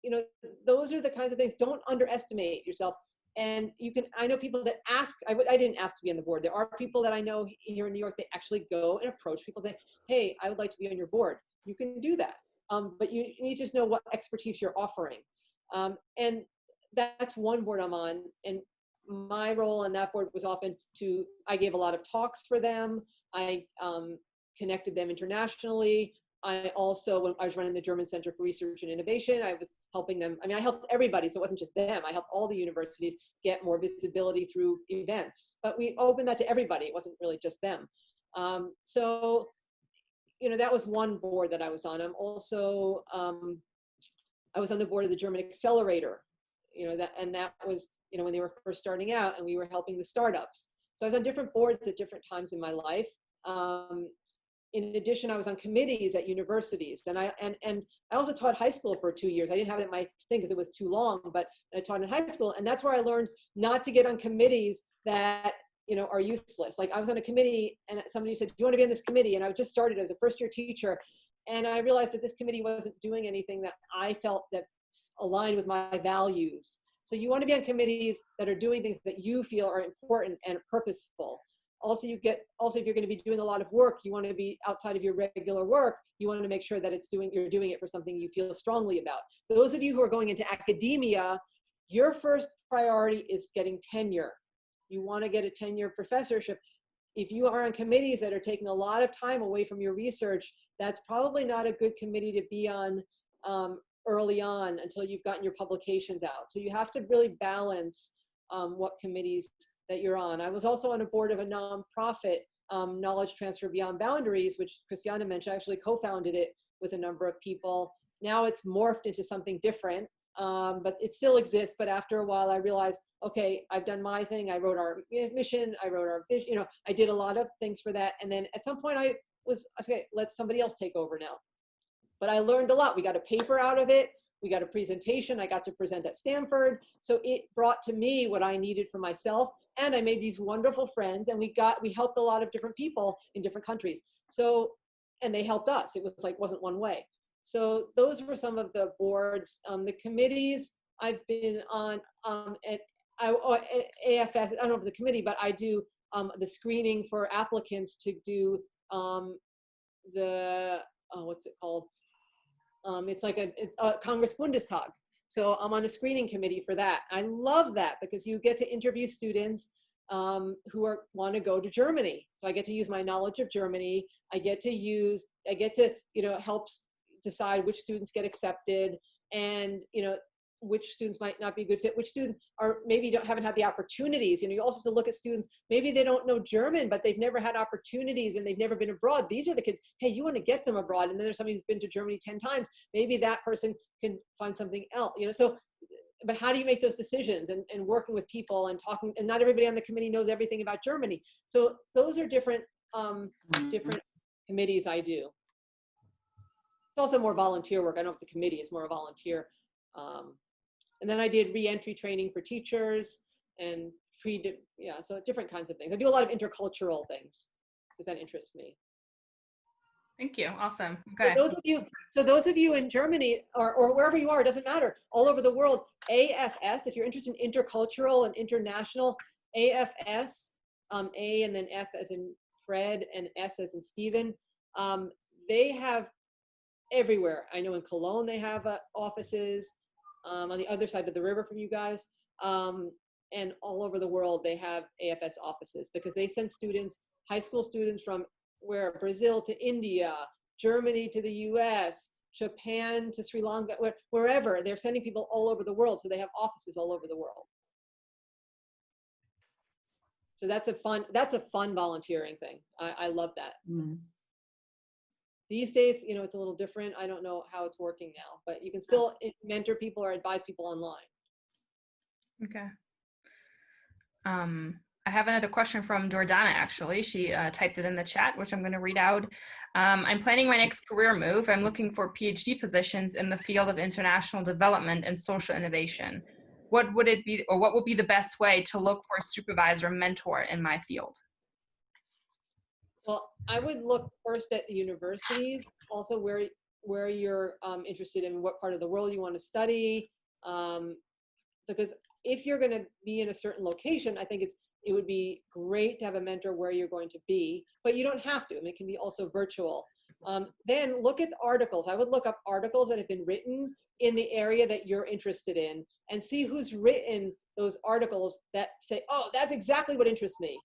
you know, those are the kinds of things, don't underestimate yourself. And you can, I know people that ask, I didn't ask to be on the board. There are people that I know here in New York, they actually go and approach people and say, hey, I would like to be on your board. You can do that. But you need to know what expertise you're offering. And that's one board I'm on. And my role on that board was often I gave a lot of talks for them. I connected them internationally. I also, when I was running the German Center for Research and Innovation, I was helping them. I mean, I helped everybody, so it wasn't just them. I helped all the universities get more visibility through events. But we opened that to everybody. It wasn't really just them. So, you know, that was one board that I was on. I'm also, I was on the board of the German Accelerator, you know, that was, you know, when they were first starting out, and we were helping the startups. So I was on different boards at different times in my life. in addition, I was on committees at universities, and I also taught high school for 2 years. I didn't have it in my thing because it was too long, but I taught in high school, and that's where I learned not to get on committees that, you know, are useless. Like I was on a committee and somebody said, do you want to be on this committee? And I just started as a first-year teacher, and I realized that this committee wasn't doing anything that I felt that aligned with my values. So you want to be on committees that are doing things that you feel are important and purposeful. Also, if you're going to be doing a lot of work, you want to be outside of your regular work. You want to make sure that you're doing it for something you feel strongly about. Those of you who are going into academia, your first priority is getting tenure. You want to get a tenure professorship. If you are on committees that are taking a lot of time away from your research, that's probably not a good committee to be on early on until you've gotten your publications out. So you have to really balance what committees that you're on. I was also on a board of a nonprofit, Knowledge Transfer Beyond Boundaries, which Christiana mentioned. I actually co-founded it with a number of people. Now it's morphed into something different, but it still exists. But after a while, I realized, okay, I've done my thing. I wrote our mission. I wrote our vision. You know, I did a lot of things for that. And then at some point, I was, okay, let somebody else take over now. But I learned a lot. We got a paper out of it. We got a presentation. I got to present at Stanford. So it brought to me what I needed for myself. And I made these wonderful friends, and we helped a lot of different people in different countries. So, and they helped us. It was like, wasn't one way. So those were some of the boards. The committees I've been on at AFS, I don't know if the committee, but I do the screening for applicants to do what's it called? It's like a Congress Bundestag. So I'm on a screening committee for that. I love that because you get to interview students who want to go to Germany. So I get to use my knowledge of Germany. I get to, you know, help decide which students get accepted, and, you know, which students might not be a good fit, which students are maybe haven't had the opportunities. You know, you also have to look at students, maybe they don't know German, but they've never had opportunities and they've never been abroad. These are the kids, hey, you want to get them abroad. And then there's somebody who's been to Germany 10 times. Maybe that person can find something else, you know. So, but how do you make those decisions, and working with people and talking, and not everybody on the committee knows everything about Germany. So those are different, different committees I do. It's also more volunteer work. I don't know if it's a committee, it's more a volunteer. And then I did re-entry training for teachers and so different kinds of things. I do a lot of intercultural things because that interests me. Thank you. Awesome. Okay. So those of you in Germany or wherever you are, it doesn't matter, all over the world, AFS, if you're interested in intercultural and international, AFS, A and then F as in Fred and S as in Stephen, they have everywhere. I know in Cologne they have offices. On the other side of the river from you guys, and all over the world they have AFS offices because they send students, high school students from Brazil to India, Germany to the US, Japan to Sri Lanka, wherever. They're sending people all over the world, so they have offices all over the world. So that's a fun volunteering thing. I love that. Mm. These days, you know, it's a little different. I don't know how it's working now, but you can still mentor people or advise people online. Okay. I have another question from Jordana, actually. She typed it in the chat, which I'm going to read out. I'm planning my next career move. I'm looking for PhD positions in the field of international development and social innovation. What would it be, or what would be the best way to look for a supervisor mentor in my field? Well, I would look first at the universities, also where you're interested in, what part of the world you want to study, because if you're going to be in a certain location, I think it would be great to have a mentor where you're going to be, but you don't have to. I mean, it can be also virtual. Then look at the articles. I would look up articles that have been written in the area that you're interested in and see who's written those articles that say, oh, that's exactly what interests me.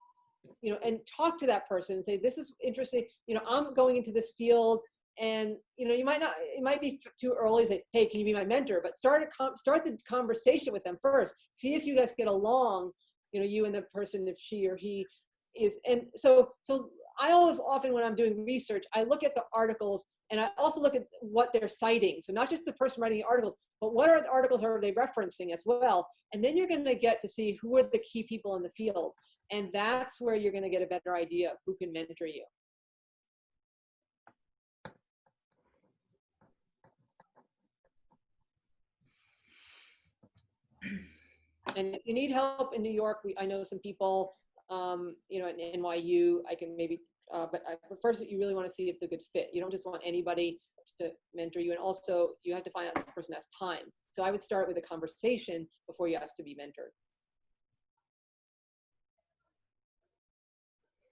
You know, and talk to that person and say, this is interesting. You know, I'm going into this field, and, you know, it might be too early to say, hey, can you be my mentor? But start the conversation with them first. See if you guys get along, you know, you and the person, if she or he is. And so I always, often when I'm doing research, I look at the articles, and I also look at what they're citing. So not just the person writing the articles, but what are the articles are they referencing as well? And then you're going to get to see who are the key people in the field. And that's where you're going to get a better idea of who can mentor you. And if you need help in New York, I know some people, you know, at NYU, I can maybe, but first you really want to see if it's a good fit. You don't just want anybody to mentor you. And also you have to find out if this person has time. So I would start with a conversation before you ask to be mentored.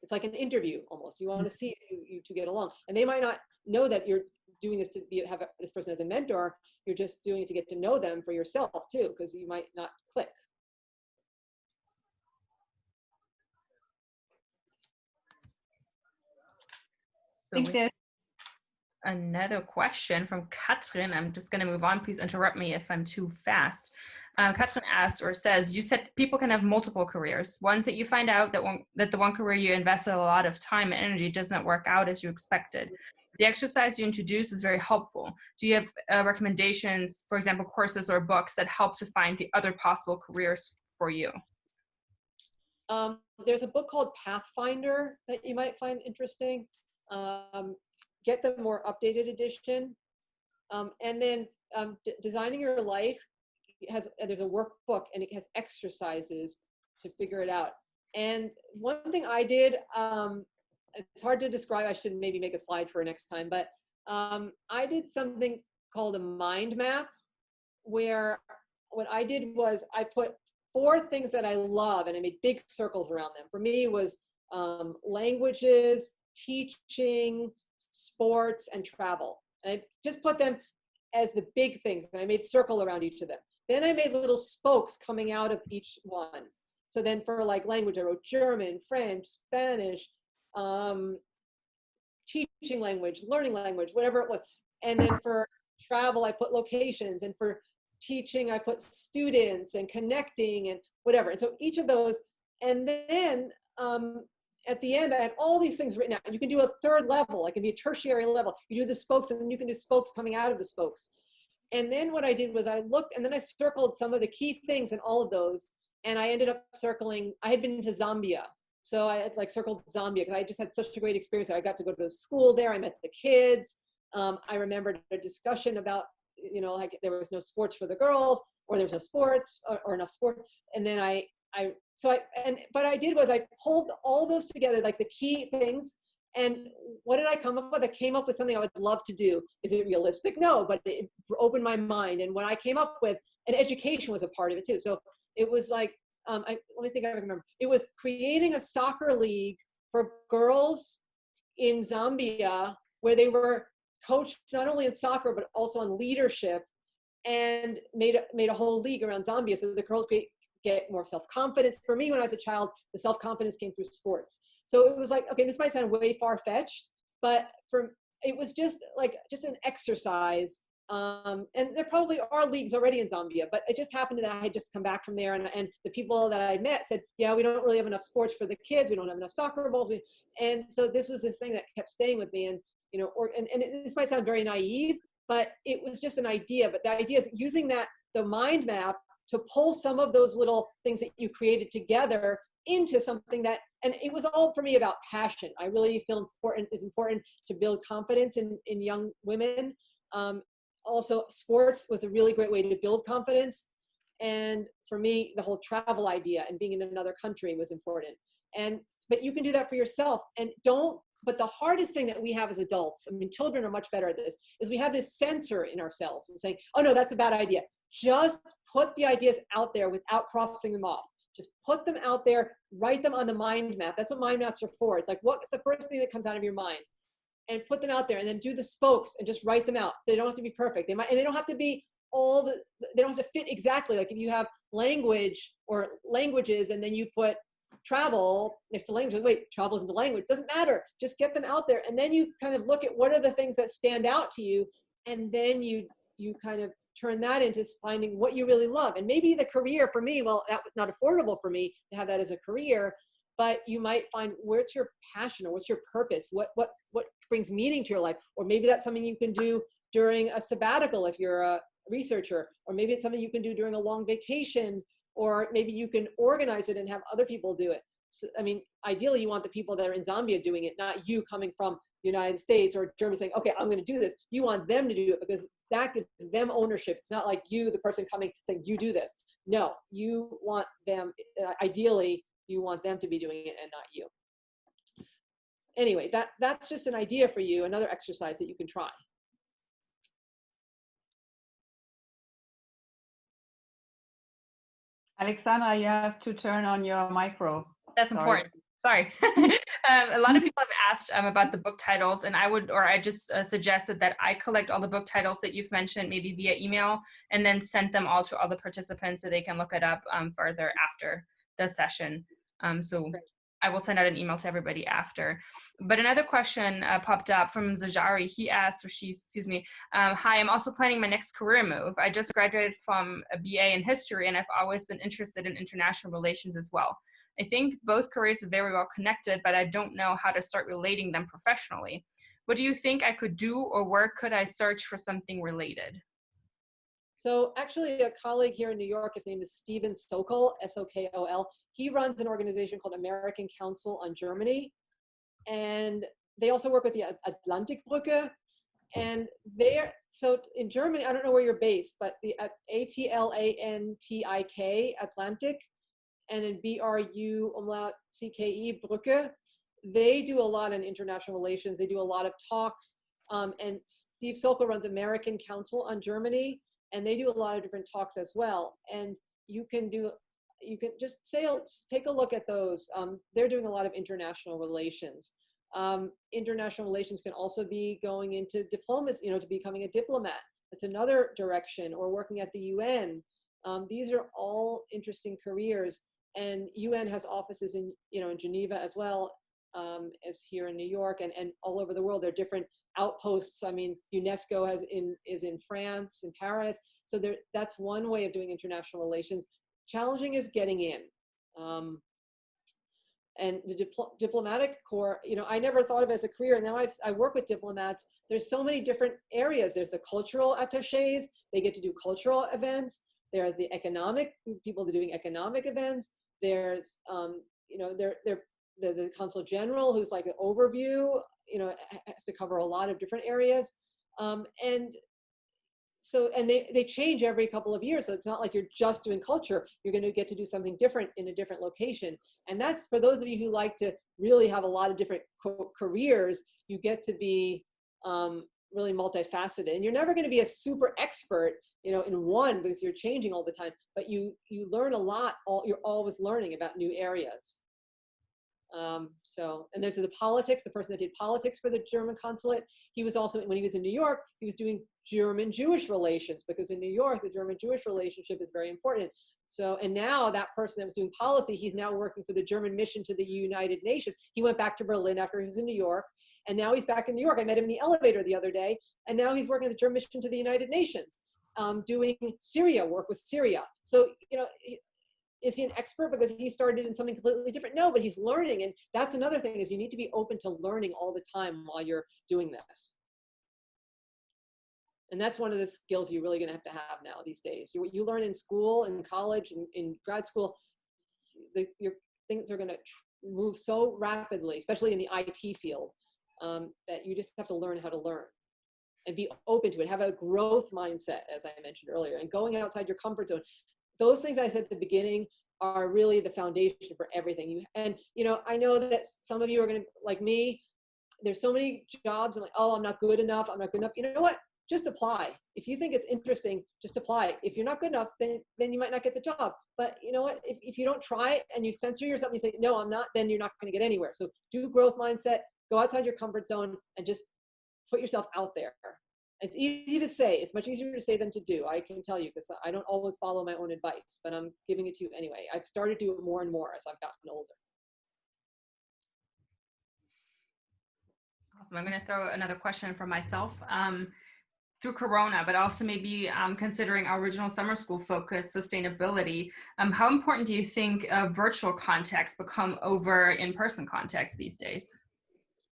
It's like an interview almost. You want to see you to get along. And they might not know that you're doing this to have this person as a mentor. You're just doing it to get to know them for yourself too, because you might not click. So another question from Katrin. I'm just going to move on. Please interrupt me if I'm too fast. Katrin asks or says, you said people can have multiple careers. Once that you find out that the one career you invested a lot of time and energy doesn't work out as you expected. The exercise you introduced is very helpful. Do you have recommendations, for example, courses or books that help to find the other possible careers for you? There's a book called Pathfinder that you might find interesting. Get the more updated edition. And then Designing Your Life there's a workbook and it has exercises to figure it out. And one thing I did, it's hard to describe, I should maybe make a slide for next time, but I did something called a mind map, where what I did was I put 4 things that I love and I made big circles around them. For me, it was languages, teaching, sports, and travel. And I just put them as the big things, and I made circle around each of them. Then I made little spokes coming out of each one. So then for like language, I wrote German, French, Spanish, teaching language, learning language, whatever it was. And then for travel, I put locations, and for teaching, I put students and connecting and whatever. And so each of those, and then at the end, I had all these things written out. And you can do a 3rd level, it can be a tertiary level. You do the spokes, and then you can do spokes coming out of the spokes. And then what I did was I looked, and then I circled some of the key things in all of those. And I ended up circling, I had been to Zambia. So I had like circled Zambia because I just had such a great experience. I got to go to the school there. I met the kids. I remembered a discussion about, you know, like there was no sports for the girls, or there was no sports or enough sports. And then what I did was I pulled all those together, like the key things. And what did I come up with? I came up with something I would love to do. Is it realistic? No, but it opened my mind. And what I came up with, and education was a part of it too. So it was like, let me think if I can remember. It was creating a soccer league for girls in Zambia, where they were coached not only in soccer, but also on leadership, and made a whole league around Zambia so the girls get more self-confidence. For me, when I was a child, the self-confidence came through sports. So it was like, okay, this might sound way far-fetched, but it was just an exercise. And there probably are leagues already in Zambia, but it just happened that I had just come back from there, and the people that I met said, yeah, we don't really have enough sports for the kids. We don't have enough soccer balls. And so this was this thing that kept staying with me. And, you know, this might sound very naive, but it was just an idea. But the idea is using the mind map to pull some of those little things that you created together into something that, and it was all for me about passion. I really feel it's important to build confidence in young women. Also, sports was a really great way to build confidence. And for me, the whole travel idea and being in another country was important. But you can do that for yourself. But the hardest thing that we have as adults, I mean, children are much better at this, is we have this censor in ourselves and saying, oh no, that's a bad idea. Just put the ideas out there without crossing them off. Just put them out there, write them on the mind map. That's what mind maps are for. It's like, what's the first thing that comes out of your mind? And put them out there, and then do the spokes and just write them out. They don't have to be perfect. And they don't have to be they don't have to fit exactly. Like if you have language or languages, and then you put travel next to language, wait, travel isn't the language, doesn't matter. Just get them out there. And then you kind of look at what are the things that stand out to you. And then you kind of turn that into finding what you really love. And maybe the career for me, well, that was not affordable for me to have that as a career, but you might find where's your passion or what's your purpose? What brings meaning to your life? Or maybe that's something you can do during a sabbatical if you're a researcher, or maybe it's something you can do during a long vacation, or maybe you can organize it and have other people do it. So, I mean, ideally you want the people that are in Zambia doing it, not you coming from the United States or Germany saying, okay, I'm going to do this. You want them to do it because that gives them ownership. It's not like you, the person coming, saying, you do this. No, you want them, ideally, you want them to be doing it and not you. Anyway, that's just an idea for you, another exercise that you can try. Alexandra, you have to turn on your micro. That's important. Sorry. A lot of people have asked about the book titles, and I just suggested that I collect all the book titles that you've mentioned, maybe via email, and then send them all to all the participants so they can look it up further after the session. So I will send out an email to everybody after. But another question popped up from Zajari. He asked, or she, excuse me, hi, I'm also planning my next career move. I just graduated from a BA in history, and I've always been interested in international relations as well. I think both careers are very well connected, but I don't know how to start relating them professionally. What do you think I could do, or where could I search for something related? So actually a colleague here in New York, his name is Steven Sokol, S-O-K-O-L. He runs an organization called American Council on Germany. And they also work with the Atlantikbrücke. And so in Germany, I don't know where you're based, but the A-T-L-A-N-T-I-K, Atlantic, and then B-R-U-C-K-E, Brücke, they do a lot in international relations. They do a lot of talks. And Steve Sokol runs American Council on Germany, and they do a lot of different talks as well. And you can just take a look at those. They're doing a lot of international relations. International relations can also be going into diplomacy, to becoming a diplomat. That's another direction, or working at the UN. These are all interesting careers. And UN has offices in Geneva as well as here in New York, and all over the world. There are different outposts. I mean, UNESCO is in France, in Paris. So that's one way of doing international relations. Challenging is getting in. And the diplomatic corps, I never thought of it as a career. Now I work with diplomats. There's so many different areas. There's the cultural attachés. They get to do cultural events. There are the economic people that are doing economic events. There's, the consul general, who's like an overview, has to cover a lot of different areas. And they change every couple of years. So it's not like you're just doing culture. You're going to get to do something different in a different location. And that's for those of you who like to really have a lot of different careers. You get to be really multifaceted. And you're never going to be a super expert, in one, because you're changing all the time. But you learn a lot. You're always learning about new areas. And there's the politics, the person that did politics for the German consulate. He was also, when he was in New York, he was doing German-Jewish relations, because in New York, the German-Jewish relationship is very important. So, and now that person that was doing policy, he's now working for the German mission to the United Nations. He went back to Berlin after he was in New York, and now he's back in New York. I met him in the elevator the other day, and now he's working at the German mission to the United Nations, doing work with Syria. So, is he an expert because he started in something completely different? No, but he's learning. And that's another thing, is you need to be open to learning all the time while you're doing this. And that's one of the skills you're really going to have now these days. You learn in school, in college, in grad school, your things are going to move so rapidly, especially in the IT field, that you just have to learn how to learn and be open to it. Have a growth mindset, as I mentioned earlier, and going outside your comfort zone. Those things I said at the beginning are really the foundation for everything. I know that some of you are going to, like me, there's so many jobs. I'm like, oh, I'm not good enough. I'm not good enough. You know what? Just apply. If you think it's interesting, just apply. If you're not good enough, then you might not get the job. But you know what? If you don't try and you censor yourself and you say, no, I'm not, then you're not going to get anywhere. So do growth mindset, go outside your comfort zone, and just put yourself out there. It's easy to say. It's much easier to say than to do. I can tell you, because I don't always follow my own advice, but I'm giving it to you anyway. I've started to do it more and more as I've gotten older. Awesome. I'm going to throw another question from myself. Through Corona, but also maybe considering our original summer school focus, sustainability, how important do you think virtual contacts become over in-person contacts these days?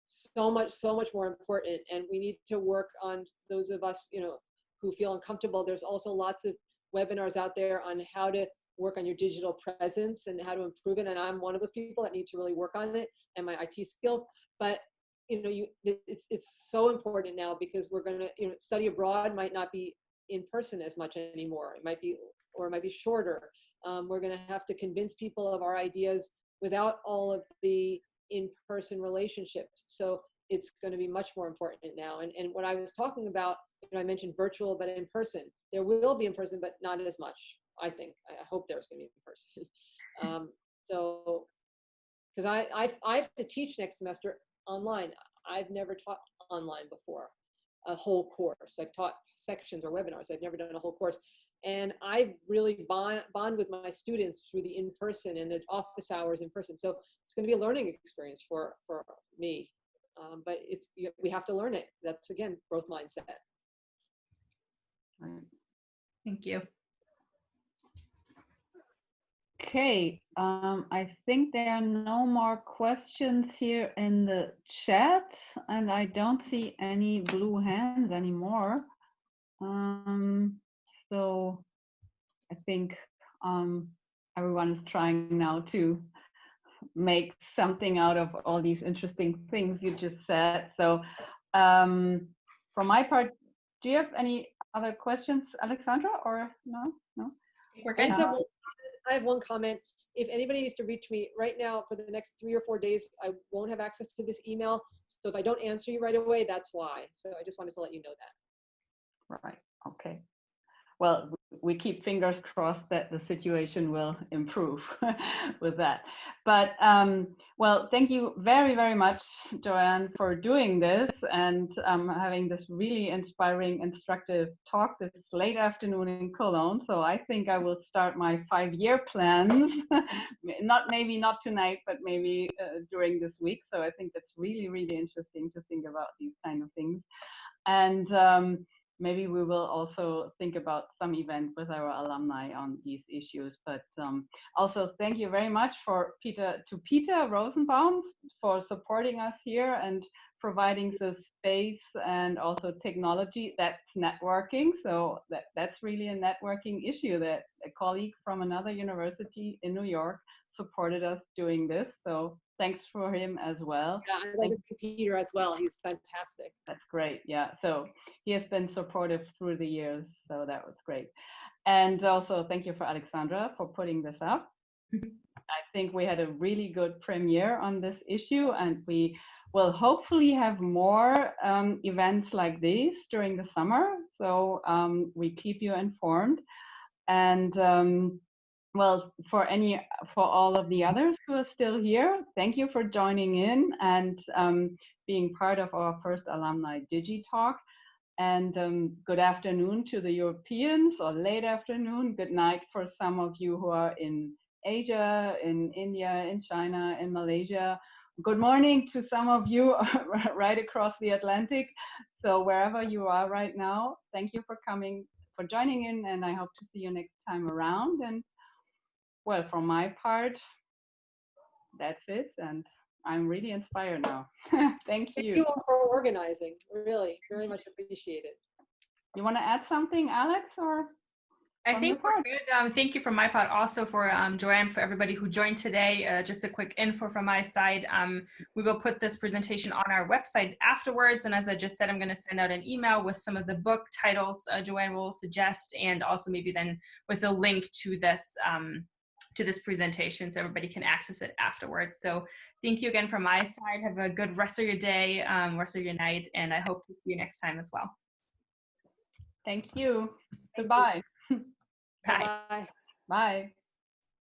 So much more important, and we need to work on those of us, who feel uncomfortable. There's also lots of webinars out there on how to work on your digital presence and how to improve it. And I'm one of the people that need to really work on it and my IT skills. But it's so important now because we're going to, study abroad might not be in person as much anymore. It might be shorter. We're going to have to convince people of our ideas without all of the in-person relationships. So it's going to be much more important now. And what I was talking about, I mentioned virtual, but in person. There will be in person, but not as much, I think. I hope there's going to be in person. So, because I have to teach next semester online. I've never taught online before, a whole course. I've taught sections or webinars. I've never done a whole course. And I really bond with my students through the in-person and the office hours in person. So it's going to be a learning experience for me. But we have to learn it. That's, again, growth mindset. Thank you. Okay, I think there are no more questions here in the chat, and I don't see any blue hands anymore. So I think everyone is trying now to make something out of all these interesting things you just said. So from my part, do you have any other questions, Alexandra, or no? No? We're good. I have one comment. If anybody needs to reach me right now for the next 3 or 4 days, I won't have access to this email. So if I don't answer you right away, that's why. So I just wanted to let you know that. Right. Okay. Well, we keep fingers crossed that the situation will improve with that. But well, thank you very, very much, Joann, for doing this and having this really inspiring, instructive talk this late afternoon in Cologne. So I think I will start my 5-year plans, maybe not tonight, but maybe during this week. So I think that's really, really interesting to think about these kind of things. And maybe we will also think about some event with our alumni on these issues. But also thank you very much to Peter Rosenbaum for supporting us here and providing the space and also technology. That's networking. So that's really a networking issue that a colleague from another university in New York supported us doing this. So thanks for him as well. Yeah, I'd like to thank Peter as well. He's fantastic. That's great. Yeah. So he has been supportive through the years. So that was great. And also thank you for Alexandra for putting this up. I think we had a really good premiere on this issue, and we will hopefully have more events like these during the summer. So we keep you informed. And well, for all of the others who are still here, thank you for joining in and being part of our first alumni DigiTalk. And good afternoon to the Europeans, or late afternoon. Good night for some of you who are in Asia, in India, in China, in Malaysia. Good morning to some of you right across the Atlantic. So wherever you are right now, thank you for joining in, and I hope to see you next time around. And well, from my part, that's it, and I'm really inspired now. Thank you. Thank you all for organizing. Really, very much appreciate it. You want to add something, Alex, or? I think we're good. Thank you from my part also for Joann, for everybody who joined today. Just a quick info from my side. We will put this presentation on our website afterwards. And as I just said, I'm going to send out an email with some of the book titles Joann will suggest, and also maybe then with a link to this presentation so everybody can access it afterwards. So thank you again from my side. Have a good rest of your day, rest of your night, and I hope to see you next time as well. Thank you. Goodbye. Bye. Bye.